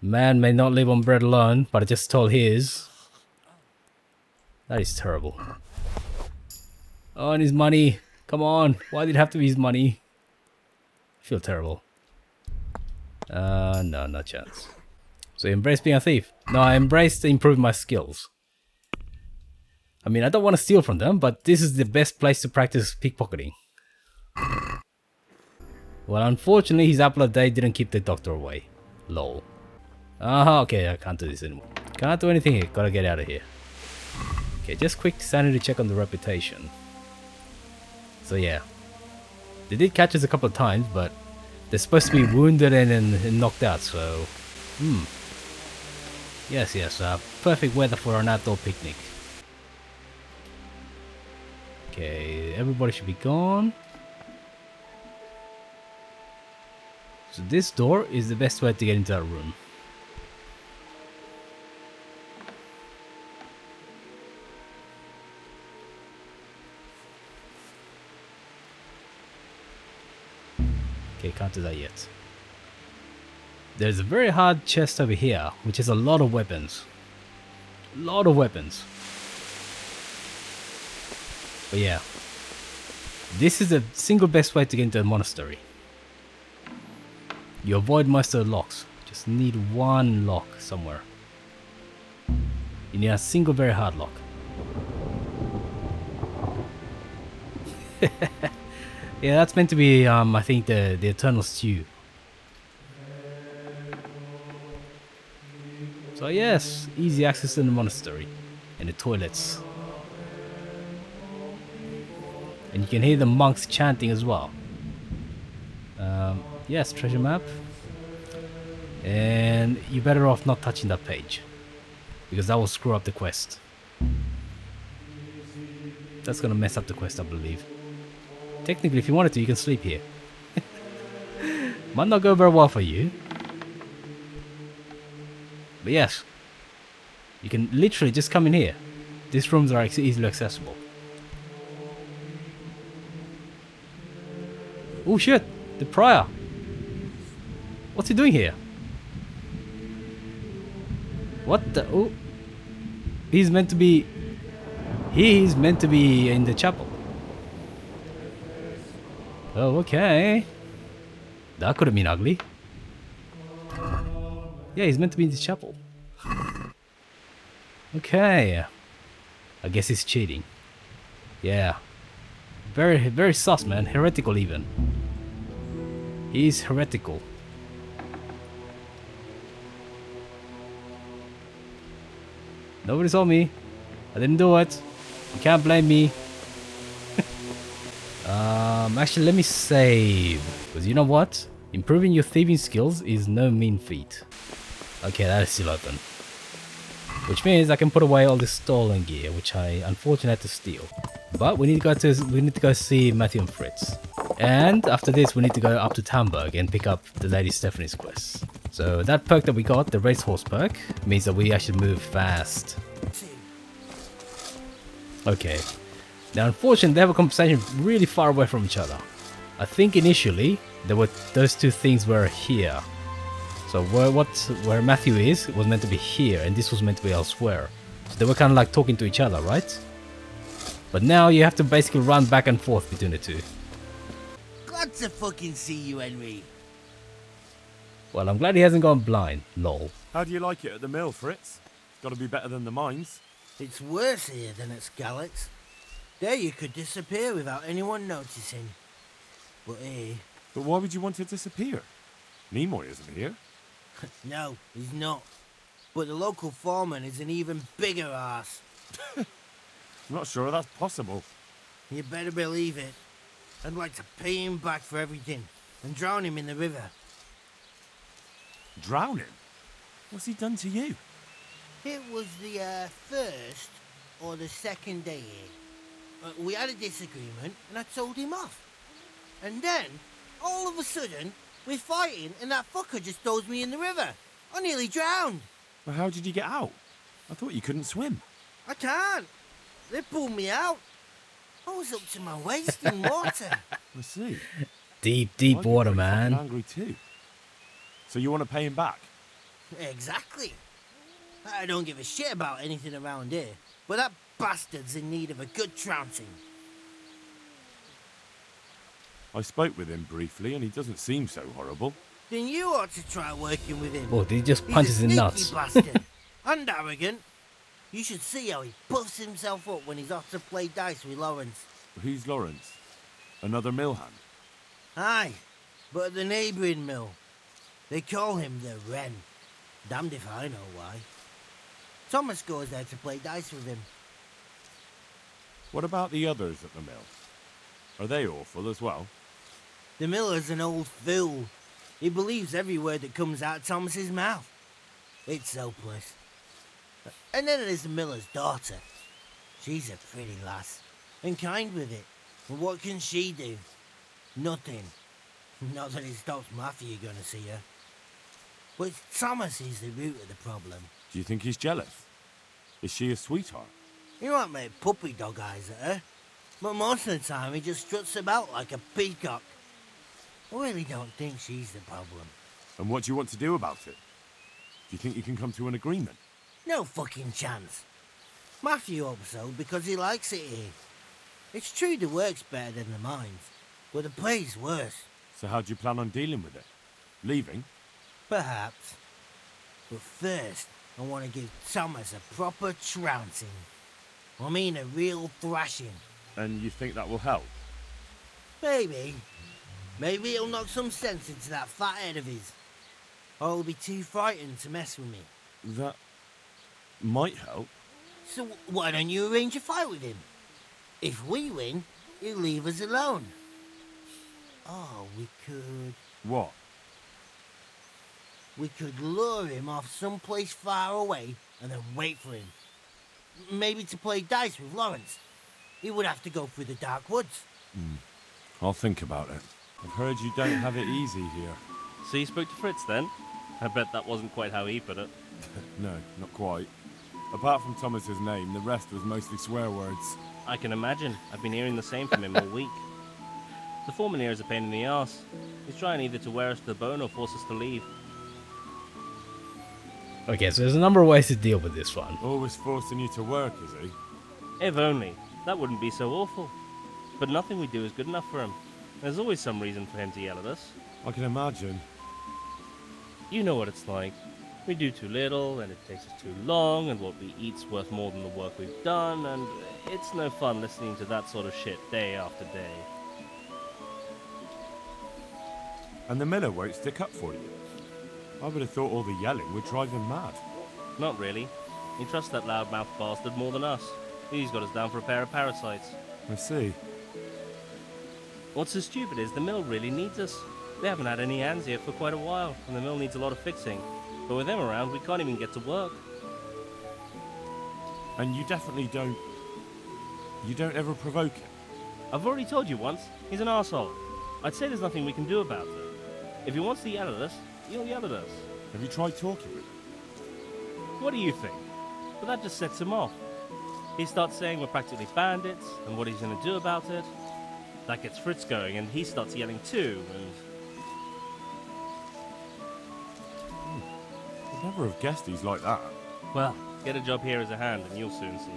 B: Man may not live on bread alone, but I just stole his. That is terrible. Oh, and his money. Come on. Why did it have to be his money? I feel terrible. No, no chance. So you embrace being a thief? No, I embrace to improve my skills. I mean, I don't want to steal from them, but this is the best place to practice pickpocketing. Well, unfortunately, his apple a day didn't keep the doctor away. Lol. Okay, I can't do this anymore. Can't do anything here. Gotta get out of here. Okay, just quick sanity check on the reputation. So yeah, they did catch us a couple of times, but they're supposed to be wounded and knocked out, so... Yes, perfect weather for an outdoor picnic. Okay, everybody should be gone. So this door is the best way to get into that room. Okay, can't do that yet. There's a very hard chest over here, which has a lot of weapons. Lot of weapons. But yeah, this is the single best way to get into the monastery. You avoid most of the locks. Just need one lock somewhere. You need a single very hard lock. Yeah, that's meant to be, I think, the Eternal Stew. So yes, easy access to the monastery and the toilets. And you can hear the monks chanting as well. Yes, treasure map. And you're better off not touching that page, because that will screw up the quest. That's gonna mess up the quest, I believe. Technically, if you wanted to, you can sleep here. Might not go very well for you. But yes, you can literally just come in here. These rooms are easily accessible. Oh shit, the prior. What's he doing here? What the? Oh, he's meant to be He's meant to be in the chapel. Oh, okay. That could have been ugly. Yeah, he's meant to be in the chapel. Okay. I guess he's cheating. Yeah. Very, very sus, man. Heretical even. He's heretical. Nobody saw me. I didn't do it. You can't blame me. Actually, let me save. Because you know what? Improving your thieving skills is no mean feat. Okay, that is still open. Which means I can put away all this stolen gear, which I unfortunately had to steal. But we need to go see Matthew and Fritz. And after this, we need to go up to Tamburg and pick up the Lady Stephanie's quest. So that perk that we got, the racehorse perk, means that we actually move fast. Okay. Now, unfortunately, they have a conversation really far away from each other. I think initially, those two things were here. So where Matthew is, it was meant to be here, and this was meant to be elsewhere. So they were kind of like talking to each other, right? But now you have to basically run back and forth between the two.
G: Glad to fucking see you, Henry.
B: Well, I'm glad he hasn't gone blind, lol.
C: How do you like it at the mill, Fritz? It's got to be better than the mines.
G: It's worse here than at Scarlet's. There you could disappear without anyone noticing. But here...
C: But why would you want to disappear? Nimoy isn't here.
G: No, he's not. But the local foreman is an even bigger ass.
C: I'm not sure that's possible.
G: You better believe it. I'd like to pay him back for everything and drown him in the river.
C: Drown him? What's he done to you?
G: It was the first or the second day here. We had a disagreement and I told him off. And then, all of a sudden, we're fighting and that fucker just throws me in the river. I nearly drowned.
C: Well, how did you get out? I thought you couldn't swim.
G: I can't. They pulled me out. I was up to my waist in water.
C: I see.
B: Deep
C: I'd be
B: water,
C: pretty fucking
B: man.
C: angry too. So you want to pay him back?
G: Exactly. I don't give a shit about anything around here, but that bastard's in need of a good trouncing.
C: I spoke with him briefly and he doesn't seem so horrible.
G: Then you ought to try working with him.
B: Oh, did he just
G: He's
B: punch
G: a
B: us in
G: sneaky
B: nuts?
G: bastard and arrogant. You should see how he puffs himself up when he's off to play dice with Lawrence.
C: Who's Lawrence? Another mill hand?
G: Aye, but at the neighbouring mill. They call him the Wren. Damned if I know why. Thomas goes there to play dice with him.
C: What about the others at the mill? Are they awful as well?
G: The miller's an old fool. He believes every word that comes out of Thomas's mouth. It's hopeless. And then there's the miller's daughter. She's a pretty lass, and kind with it. And what can she do? Nothing. Not that it stops Matthew going to see her. But Thomas is the root of the problem.
C: Do you think he's jealous? Is she a sweetheart?
G: He might make puppy dog eyes at her, but most of the time he just struts about like a peacock. I really don't think she's the problem.
C: And what do you want to do about it? Do you think you can come to an agreement?
G: No fucking chance. Matthew hopes so because he likes it here. It's true the work's better than the mines, but the pay's worse.
C: So how do you plan on dealing with it? Leaving?
G: Perhaps. But first, I want to give Thomas a proper trouncing. I mean a real thrashing.
C: And you think that will help?
G: Maybe. Maybe he'll knock some sense into that fat head of his. Or he'll be too frightened to mess with me.
C: That might help.
G: So why don't you arrange a fight with him? If we win, he'll leave us alone. Oh, we could...
C: What?
G: We could lure him off someplace far away and then wait for him. Maybe to play dice with Lawrence. He would have to go through the dark woods.
C: I'll think about it. I've heard you don't have it easy here.
I: So you spoke to Fritz then? I bet that wasn't quite how he put it.
C: No, not quite. Apart from Thomas's name, the rest was mostly swear words.
I: I can imagine. I've been hearing the same from him all week. The foreman here is a pain in the arse. He's trying either to wear us to the bone or force us to leave.
B: Okay, so there's a number of ways to deal with this one.
C: Always forcing you to work, is he?
I: If only. That wouldn't be so awful. But nothing we do is good enough for him. There's always some reason for him to yell at us.
C: I can imagine.
I: You know what it's like. We do too little, and it takes us too long, and what we eat's worth more than the work we've done, and it's no fun listening to that sort of shit day after day.
C: And the miller won't stick up for you. I would have thought all the yelling would drive him mad.
I: Not really. He trusts that loudmouth bastard more than us. He's got us down for a pair of parasites.
C: I see.
I: What's so stupid is the mill really needs us. They haven't had any hands here for quite a while, and the mill needs a lot of fixing. But with them around, we can't even get to work.
C: And you definitely don't... You don't ever provoke him?
I: I've already told you once, he's an arsehole. I'd say there's nothing we can do about it. If he wants to yell at us, he'll yell at us.
C: Have you tried talking with him?
I: What do you think? But that just sets him off. He starts saying we're practically bandits, and what he's going to do about it. That gets Fritz going, and he starts yelling too, and...
C: I'd never have guessed he's like that.
I: Well, get a job here as a hand, and you'll soon see.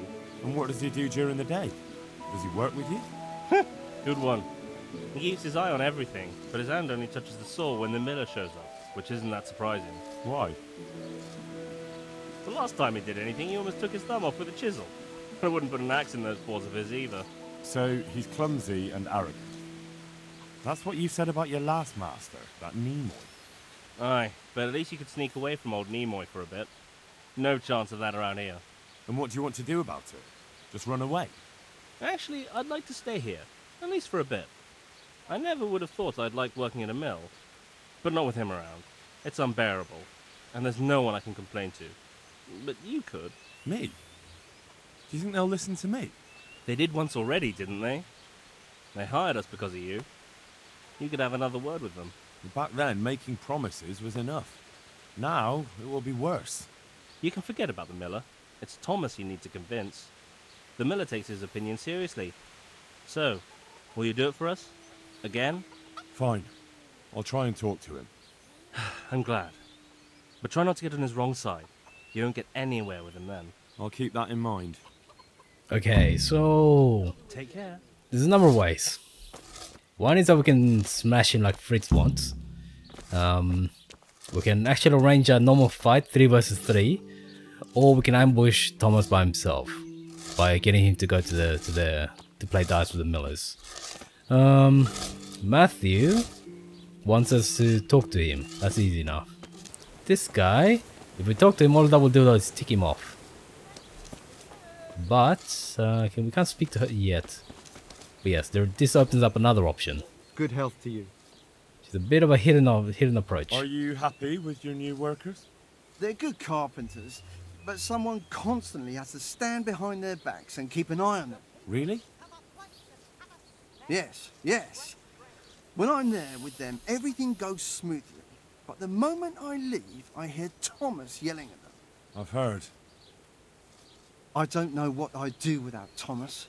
C: And what does he do during the day? Does he work with you?
I: Good one. He keeps his eye on everything, but his hand only touches the saw when the miller shows up, which isn't that surprising.
C: Why?
I: The last time he did anything, he almost took his thumb off with a chisel. I wouldn't put an axe in those paws of his either.
C: So he's clumsy and arrogant. That's what you said about your last master, that Nimoy.
I: Aye, but at least you could sneak away from old Nimoy for a bit. No chance of that around here.
C: And what do you want to do about it? Just run away?
I: Actually, I'd like to stay here, at least for a bit. I never would have thought I'd like working in a mill, but not with him around. It's unbearable, and there's no one I can complain to. But you could.
C: Me? Do you think they'll listen to me?
I: They did once already, didn't they? They hired us because of you. You could have another word with them.
C: Back then, making promises was enough. Now, it will be worse.
I: You can forget about the miller. It's Thomas you need to convince. The miller takes his opinion seriously. So, will you do it for us? Again?
C: Fine. I'll try and talk to him.
I: I'm glad. But try not to get on his wrong side. You won't get anywhere with him then.
C: I'll keep that in mind.
B: Okay, so
I: Take care.
B: there's a number of ways. One is that we can smash him like Fritz wants. We can actually arrange a normal fight, 3 versus 3, or we can ambush Thomas by himself by getting him to go to play dice with the millers. Matthew wants us to talk to him. That's easy enough. This guy, if we talk to him, all that will do is tick him off. But we can't speak to her yet. But yes, this opens up another option.
J: Good health to you.
B: She's a bit of a hidden approach.
C: Are you happy with your new workers?
J: They're good carpenters, but someone constantly has to stand behind their backs and keep an eye on them.
C: Really?
J: Yes, yes. When I'm there with them, everything goes smoothly. But the moment I leave, I hear Thomas yelling at them.
C: I've heard.
J: I don't know what I'd do without Thomas.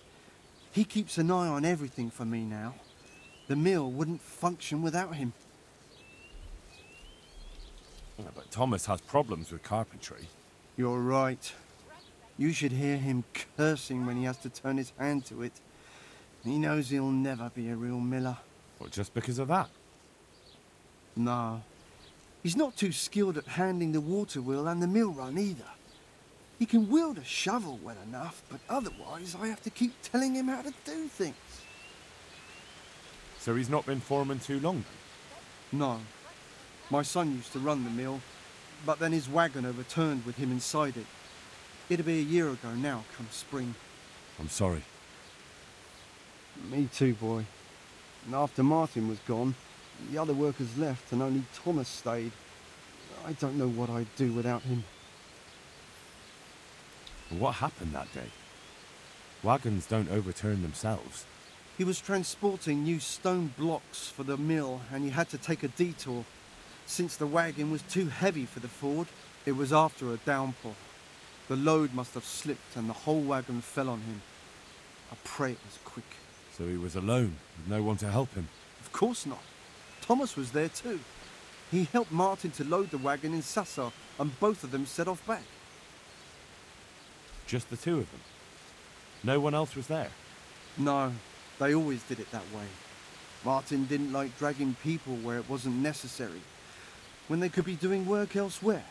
J: He keeps an eye on everything for me now. The mill wouldn't function without him.
C: Yeah, but Thomas has problems with carpentry.
J: You're right. You should hear him cursing when he has to turn his hand to it. He knows he'll never be a real miller.
C: Or just because of that?
J: No. He's not too skilled at handling the water wheel and the mill run either. He can wield a shovel well enough, but otherwise I have to keep telling him how to do things.
C: So he's not been foreman too long then?
J: No. My son used to run the mill, but then his wagon overturned with him inside it. It'll be a year ago now, come spring.
C: I'm sorry.
J: Me too, boy. And after Martin was gone, the other workers left and only Thomas stayed. I don't know what I'd do without him.
C: What happened that day? Wagons don't overturn themselves.
J: He was transporting new stone blocks for the mill and he had to take a detour. Since the wagon was too heavy for the ford, it was after a downpour. The load must have slipped and the whole wagon fell on him. I pray it was quick.
C: So he was alone, with no one to help him.
J: Of course not. Thomas was there too. He helped Martin to load the wagon in Sassau and both of them set off back.
C: Just the two of them? No one else was there?
J: No, they always did it that way. Martin didn't like dragging people where it wasn't necessary, when they could be doing work elsewhere.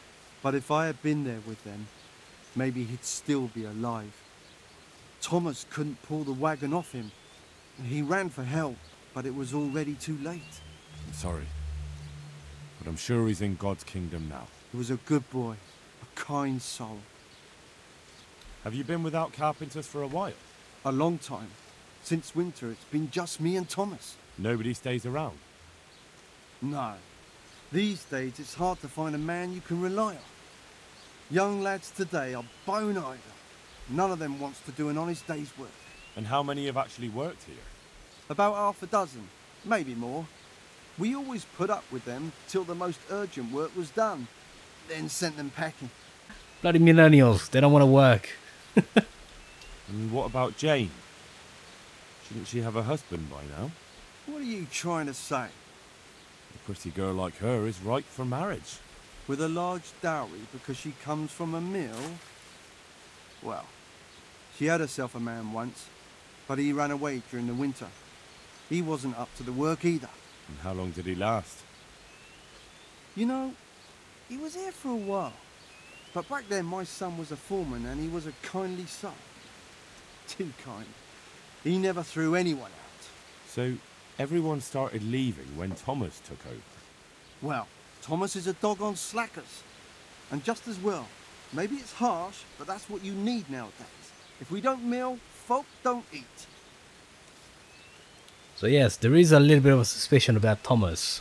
J: But if I had been there with them, maybe he'd still be alive. Thomas couldn't pull the wagon off him. He ran for help, but it was already too late.
C: I'm sorry. But I'm sure he's in God's kingdom now.
J: He was a good boy, a kind soul.
C: Have you been without carpenters for a while?
J: A long time. Since winter, it's been just me and Thomas.
C: Nobody stays around?
J: No. These days, it's hard to find a man you can rely on. Young lads today are bone idle. None of them wants to do an honest day's work.
C: And how many have actually worked here?
J: About half a dozen, maybe more. We always put up with them till the most urgent work was done, then sent them packing.
B: Bloody millennials, they don't want to work.
C: And what about Jane? Shouldn't she have a husband by now?
J: What are you trying to say?
C: A pretty girl like her is ripe for marriage.
J: With a large dowry because she comes from a mill? Well, she had herself a man once, but he ran away during the winter. He wasn't up to the work either.
C: And how long did he last?
J: You know, he was here for a while. But back then my son was a foreman and he was a kindly soul. Too kind. He never threw anyone out.
C: So everyone started leaving when Thomas took over?
J: Well, Thomas is a dog on slackers. And just as well. Maybe it's harsh, but that's what you need nowadays. If we don't mill, folk don't eat.
B: So yes, there is a little bit of a suspicion about Thomas.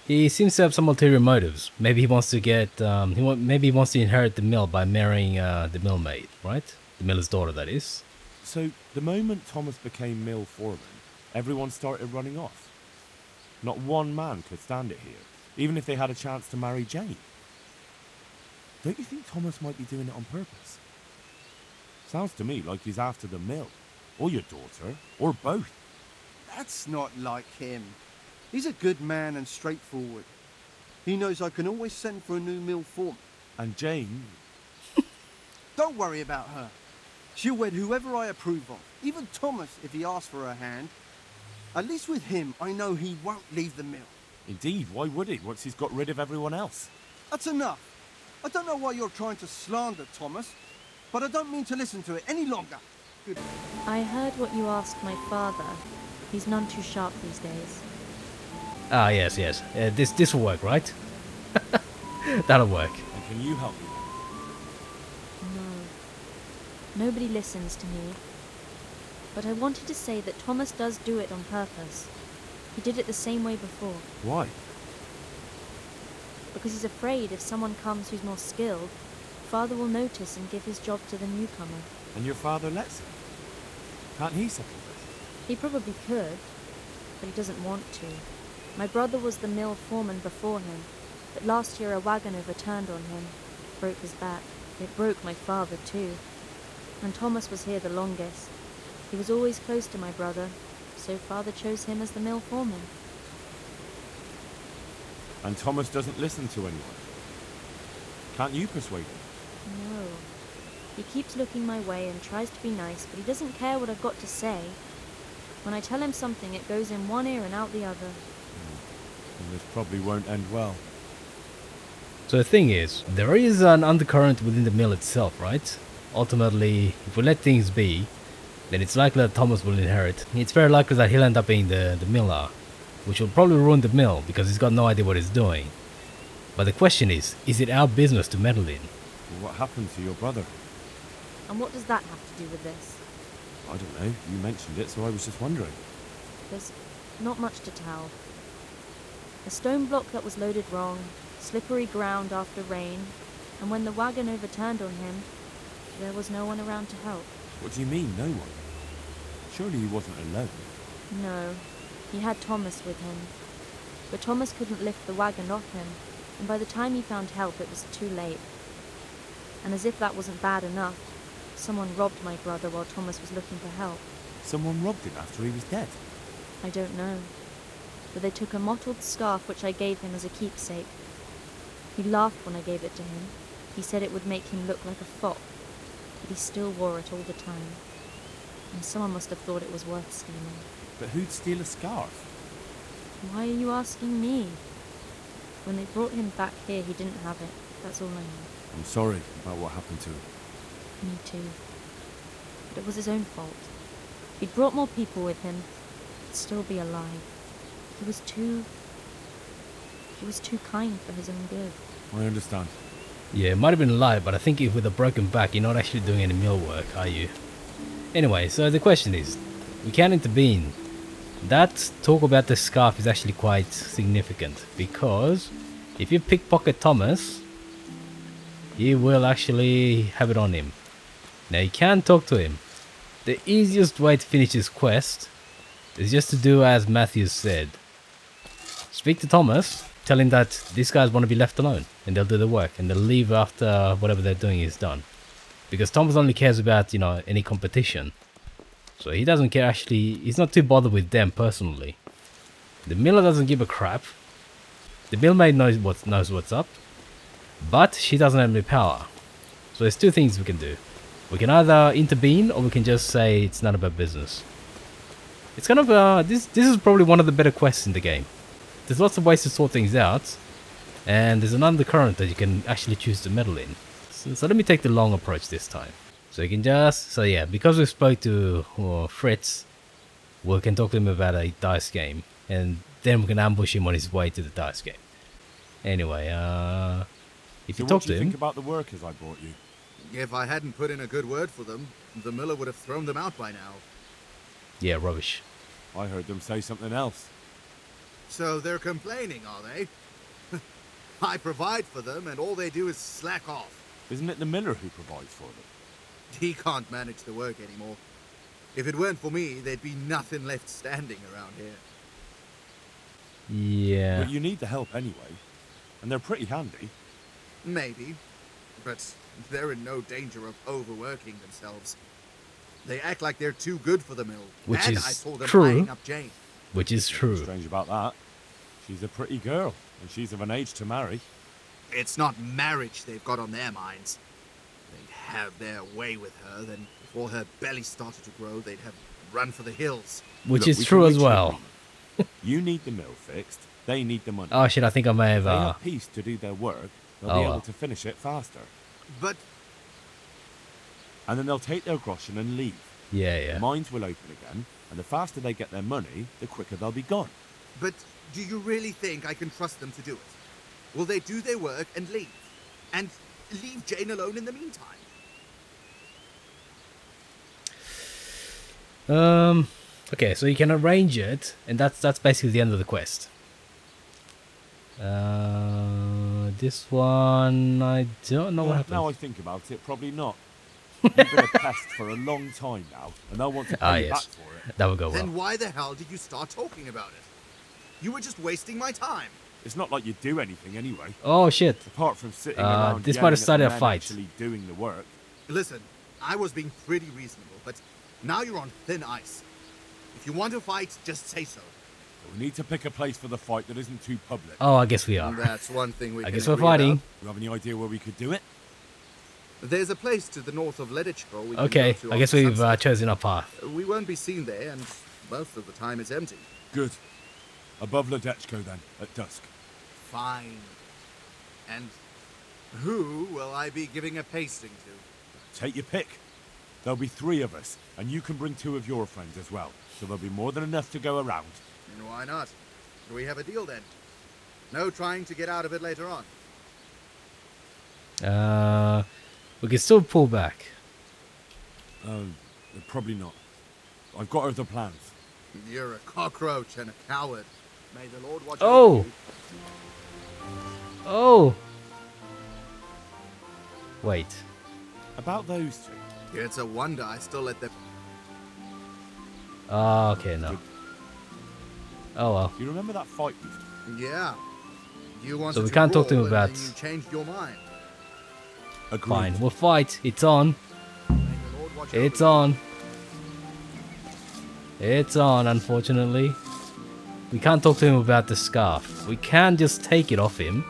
B: He seems to have some ulterior motives. Maybe he wants to get, maybe he wants to inherit the mill by marrying the millmaid, right? The miller's daughter, that is.
C: So the moment Thomas became mill foreman, everyone started running off. Not one man could stand it here, even if they had a chance to marry Jane. Don't you think Thomas might be doing it on purpose? Sounds to me like he's after the mill, or your daughter, or both.
J: That's not like him. He's a good man and straightforward. He knows I can always send for a new mill foreman.
C: And Jane?
J: Don't worry about her. She'll wed whoever I approve of, even Thomas if he asks for her hand. At least with him, I know he won't leave the mill.
C: Indeed, why would he, once he's got rid of everyone else?
J: That's enough. I don't know why you're trying to slander Thomas, but I don't mean to listen to it any longer. Good.
F: I heard what you asked my father. He's none too sharp these days.
B: Ah, yes, yes. This will work, right? That'll work.
C: And can you help me?
F: No. Nobody listens to me. But I wanted to say that Thomas does do it on purpose. He did it the same way before.
C: Why?
F: Because he's afraid if someone comes who's more skilled, Father will notice and give his job to the newcomer.
C: And your father lets him? Can't he settle this?
F: He probably could, but he doesn't want to. My brother was the mill foreman before him, but last year a wagon overturned on him, broke his back. It broke my father too. And Thomas was here the longest. He was always close to my brother, so Father chose him as the mill foreman.
C: And Thomas doesn't listen to anyone? Can't you persuade him?
F: No. He keeps looking my way and tries to be nice, but he doesn't care what I've got to say. When I tell him something, it goes in one ear and out the other.
C: And this probably won't end well.
B: So the thing is, there is an undercurrent within the mill itself, right? Ultimately, if we let things be, then it's likely that Thomas will inherit. It's very likely that he'll end up being the miller, which will probably ruin the mill because he's got no idea what he's doing. But the question is it our business to meddle in?
C: What happened to your brother?
F: And what does that have to do with this?
C: I don't know. You mentioned it, so I was just wondering.
F: There's not much to tell. A stone block that was loaded wrong, slippery ground after rain, and when the wagon overturned on him, there was no one around to help.
C: What do you mean, no one? Surely he wasn't alone.
F: No, he had Thomas with him. But Thomas couldn't lift the wagon off him, and by the time he found help it was too late. And as if that wasn't bad enough, someone robbed my brother while Thomas was looking for help.
C: Someone robbed him after he was dead?
F: I don't know. But they took a mottled scarf which I gave him as a keepsake. He laughed when I gave it to him. He said it would make him look like a fop, but he still wore it all the time. Someone must have thought it was worth stealing.
C: But who'd steal a scarf?
F: Why are you asking me? When they brought him back here, he didn't have it. That's all I know.
C: I'm sorry about what happened to him.
F: Me too. But it was his own fault. If he'd brought more people with him, he'd still be alive. He was too kind for his own good.
C: I understand.
B: Yeah, it might have been a lie, but I think if with a broken back, you're not actually doing any mill work, are you? Anyway, so the question is, we can intervene. That talk about the scarf is actually quite significant, because if you pickpocket Thomas, he will actually have it on him. Now you can talk to him. The easiest way to finish this quest is just to do as Matthew said. Speak to Thomas, tell him that these guys want to be left alone, and they'll do the work, and they'll leave after whatever they're doing is done. Because Thomas only cares about, any competition. So he doesn't care actually, he's not too bothered with them personally. The miller doesn't give a crap. The millmaid knows what's up. But she doesn't have any power. So there's two things we can do. We can either intervene or we can just say it's none of our business. It's kind of, this is probably one of the better quests in the game. There's lots of ways to sort things out. And there's an undercurrent that you can actually choose to meddle in. So let me take the long approach this time. So you can just, because we spoke to Fritz, we can talk to him about a dice game. And then we can ambush him on his way to the dice game. Anyway, if you talk to him...
C: What do you think about the workers I brought you?
K: If I hadn't put in a good word for them, the miller would have thrown them out by now.
B: Yeah, rubbish.
C: I heard them say something else.
K: So they're complaining, are they? I provide for them, and all they do is slack off.
C: Isn't it the miller who provides for them?
K: He can't manage the work anymore. If it weren't for me, there'd be nothing left standing around here.
B: Yeah.
C: But you need the help anyway. And they're pretty handy.
K: Maybe. But they're in no danger of overworking themselves. They act like they're too good for the mill.
B: Which
K: and
B: is
K: I saw them
B: true.
K: eyeing up Jane.
B: Which is true.
C: Nothing strange about that. She's a pretty girl, and she's of an age to marry.
K: It's not marriage they've got on their minds. They'd have their way with her, then before her belly started to grow, they'd have run for the hills.
B: Which
C: Look,
B: is
C: we
B: true
C: can
B: as
C: reach
B: well.
C: You need the mill fixed. They need the money.
B: Oh shit, I think I may have...
C: If they have peace to do their work, they'll be able to finish it faster.
K: But...
C: And then they'll take their groschen and leave.
B: Yeah.
C: The mines will open again, and the faster they get their money, the quicker they'll be gone.
K: But do you really think I can trust them to do it? Will they do their work and leave? And leave Jane alone in the meantime?
B: Okay, so you can arrange it, and that's basically the end of the quest. This one, I don't know what happened.
C: Now I think about it, probably not. You've been a pest for a long time now, and they'll want to pay you back for it.
B: That would go well.
K: Then why the hell did you start talking about it? You were just wasting my time.
C: It's not like you do anything anyway.
B: Oh shit.
C: Apart from sitting around
B: this might have started a
C: men
B: fight.
C: actually doing the work.
K: Listen, I was being pretty reasonable, but now you're on thin ice. If you want to fight, just say so.
C: We need to pick a place for the fight that isn't too public.
B: Oh, I guess we are.
K: That's one thing we
B: I
K: can
B: guess we're
K: agree
B: fighting.
K: about.
C: You have any idea where we could do it?
K: There's a place to the north of Ledichko we can
B: Okay,
K: go to
B: I guess
K: after
B: we've
K: sunset.
B: chosen our path.
K: We won't be seen there, and most of the time it's empty.
C: Good. Above Ledechko then, at dusk.
K: Fine. And who will I be giving a pasting to?
C: Take your pick. There'll be 3 of us, and you can bring 2 of your friends as well. So there'll be more than enough to go around.
K: And why not? Do we have a deal then? No trying to get out of it later on.
B: We can still pull back.
C: Probably not. I've got other plans.
K: You're a cockroach and a coward. May the Lord watch
B: Oh!
K: over you.
B: Oh! Wait.
C: About those 2.
K: It's a wonder I still let them...
B: Oh, okay, no. Oh well.
C: You remember that fight we...
K: Yeah. You wanted
B: So we
K: to
B: can't talk to him
K: brawl, and
B: about-
K: then you changed your mind.
C: Agreed.
B: Fine, we'll fight. It's on.
K: May the Lord watch
B: It's
K: over you.
B: on. It's on, unfortunately. We can't talk to him about the scarf. We can just take it off him,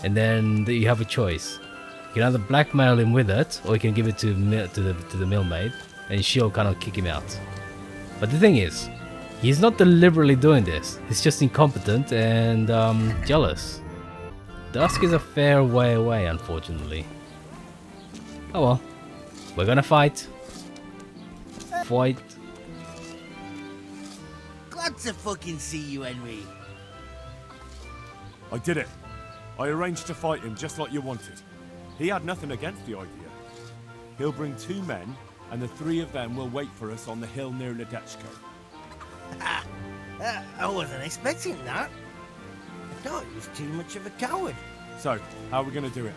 B: and then you have a choice. You can either blackmail him with it, or you can give it to the millmaid. and she'll kind of kick him out. But the thing is, he's not deliberately doing this. He's just incompetent and jealous. Dusk is a fair way away, unfortunately. Oh well. We're gonna fight. Fight.
G: Glad to fucking see you, Henry.
C: I did it. I arranged to fight him just like you wanted. He had nothing against the idea. He'll bring 2 men, and the 3 of them will wait for us on the hill near Ledechko.
G: I wasn't expecting that. I thought he was too much of a coward.
C: So, how are we going to do it?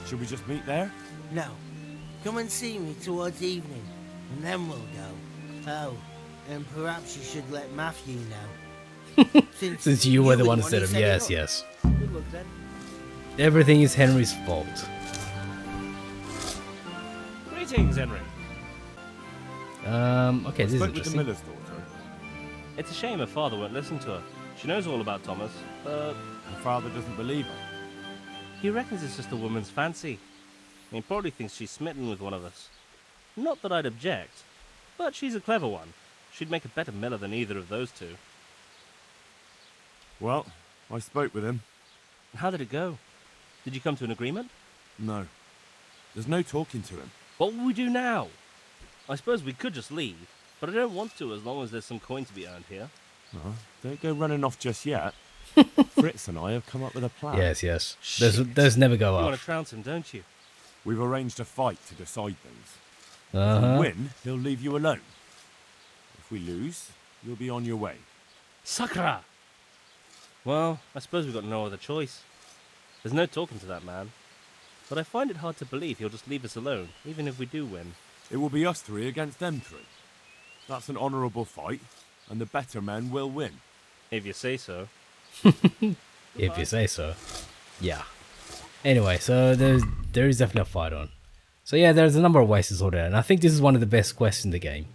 C: Should we just meet there?
G: No. Come and see me towards evening, and then we'll go. Oh, and perhaps you should let Matthew know.
B: Since you were the one who said him. Yes, yes. Everything is Henry's fault.
I: Greetings, Henry.
B: Okay, this is
C: Spoke with the
B: interesting.
C: miller's daughter.
I: It's a shame her father won't listen to her. She knows all about Thomas, but
C: Her father doesn't believe her.
I: he reckons it's just a woman's fancy. He probably thinks she's smitten with one of us. Not that I'd object, but she's a clever one. She'd make a better miller than either of those 2.
C: Well, I spoke with him.
I: How did it go? Did you come to an agreement?
C: No. There's no talking to him.
I: What will we do now? I suppose we could just leave, but I don't want to as long as there's some coin to be earned here.
C: Oh, don't go running off just yet. Fritz and I have come up with a plan.
B: Yes, yes. Those never go
I: You want
B: off.
I: to trounce him, don't you?
C: We've arranged a fight to decide things. If we
B: Uh-huh.
C: win, he'll leave you alone. If we lose, you'll be on your way.
I: Sakra! Well, I suppose we've got no other choice. There's no talking to that man. But I find it hard to believe he'll just leave us alone, even if we do win.
C: It will be us 3 against them 3. That's an honourable fight, and the better men will win.
I: If you say so.
B: If you say so. Yeah. Anyway, so there is definitely a fight on. So yeah, there's a number of ways to sort it out, and I think this is one of the best quests in the game.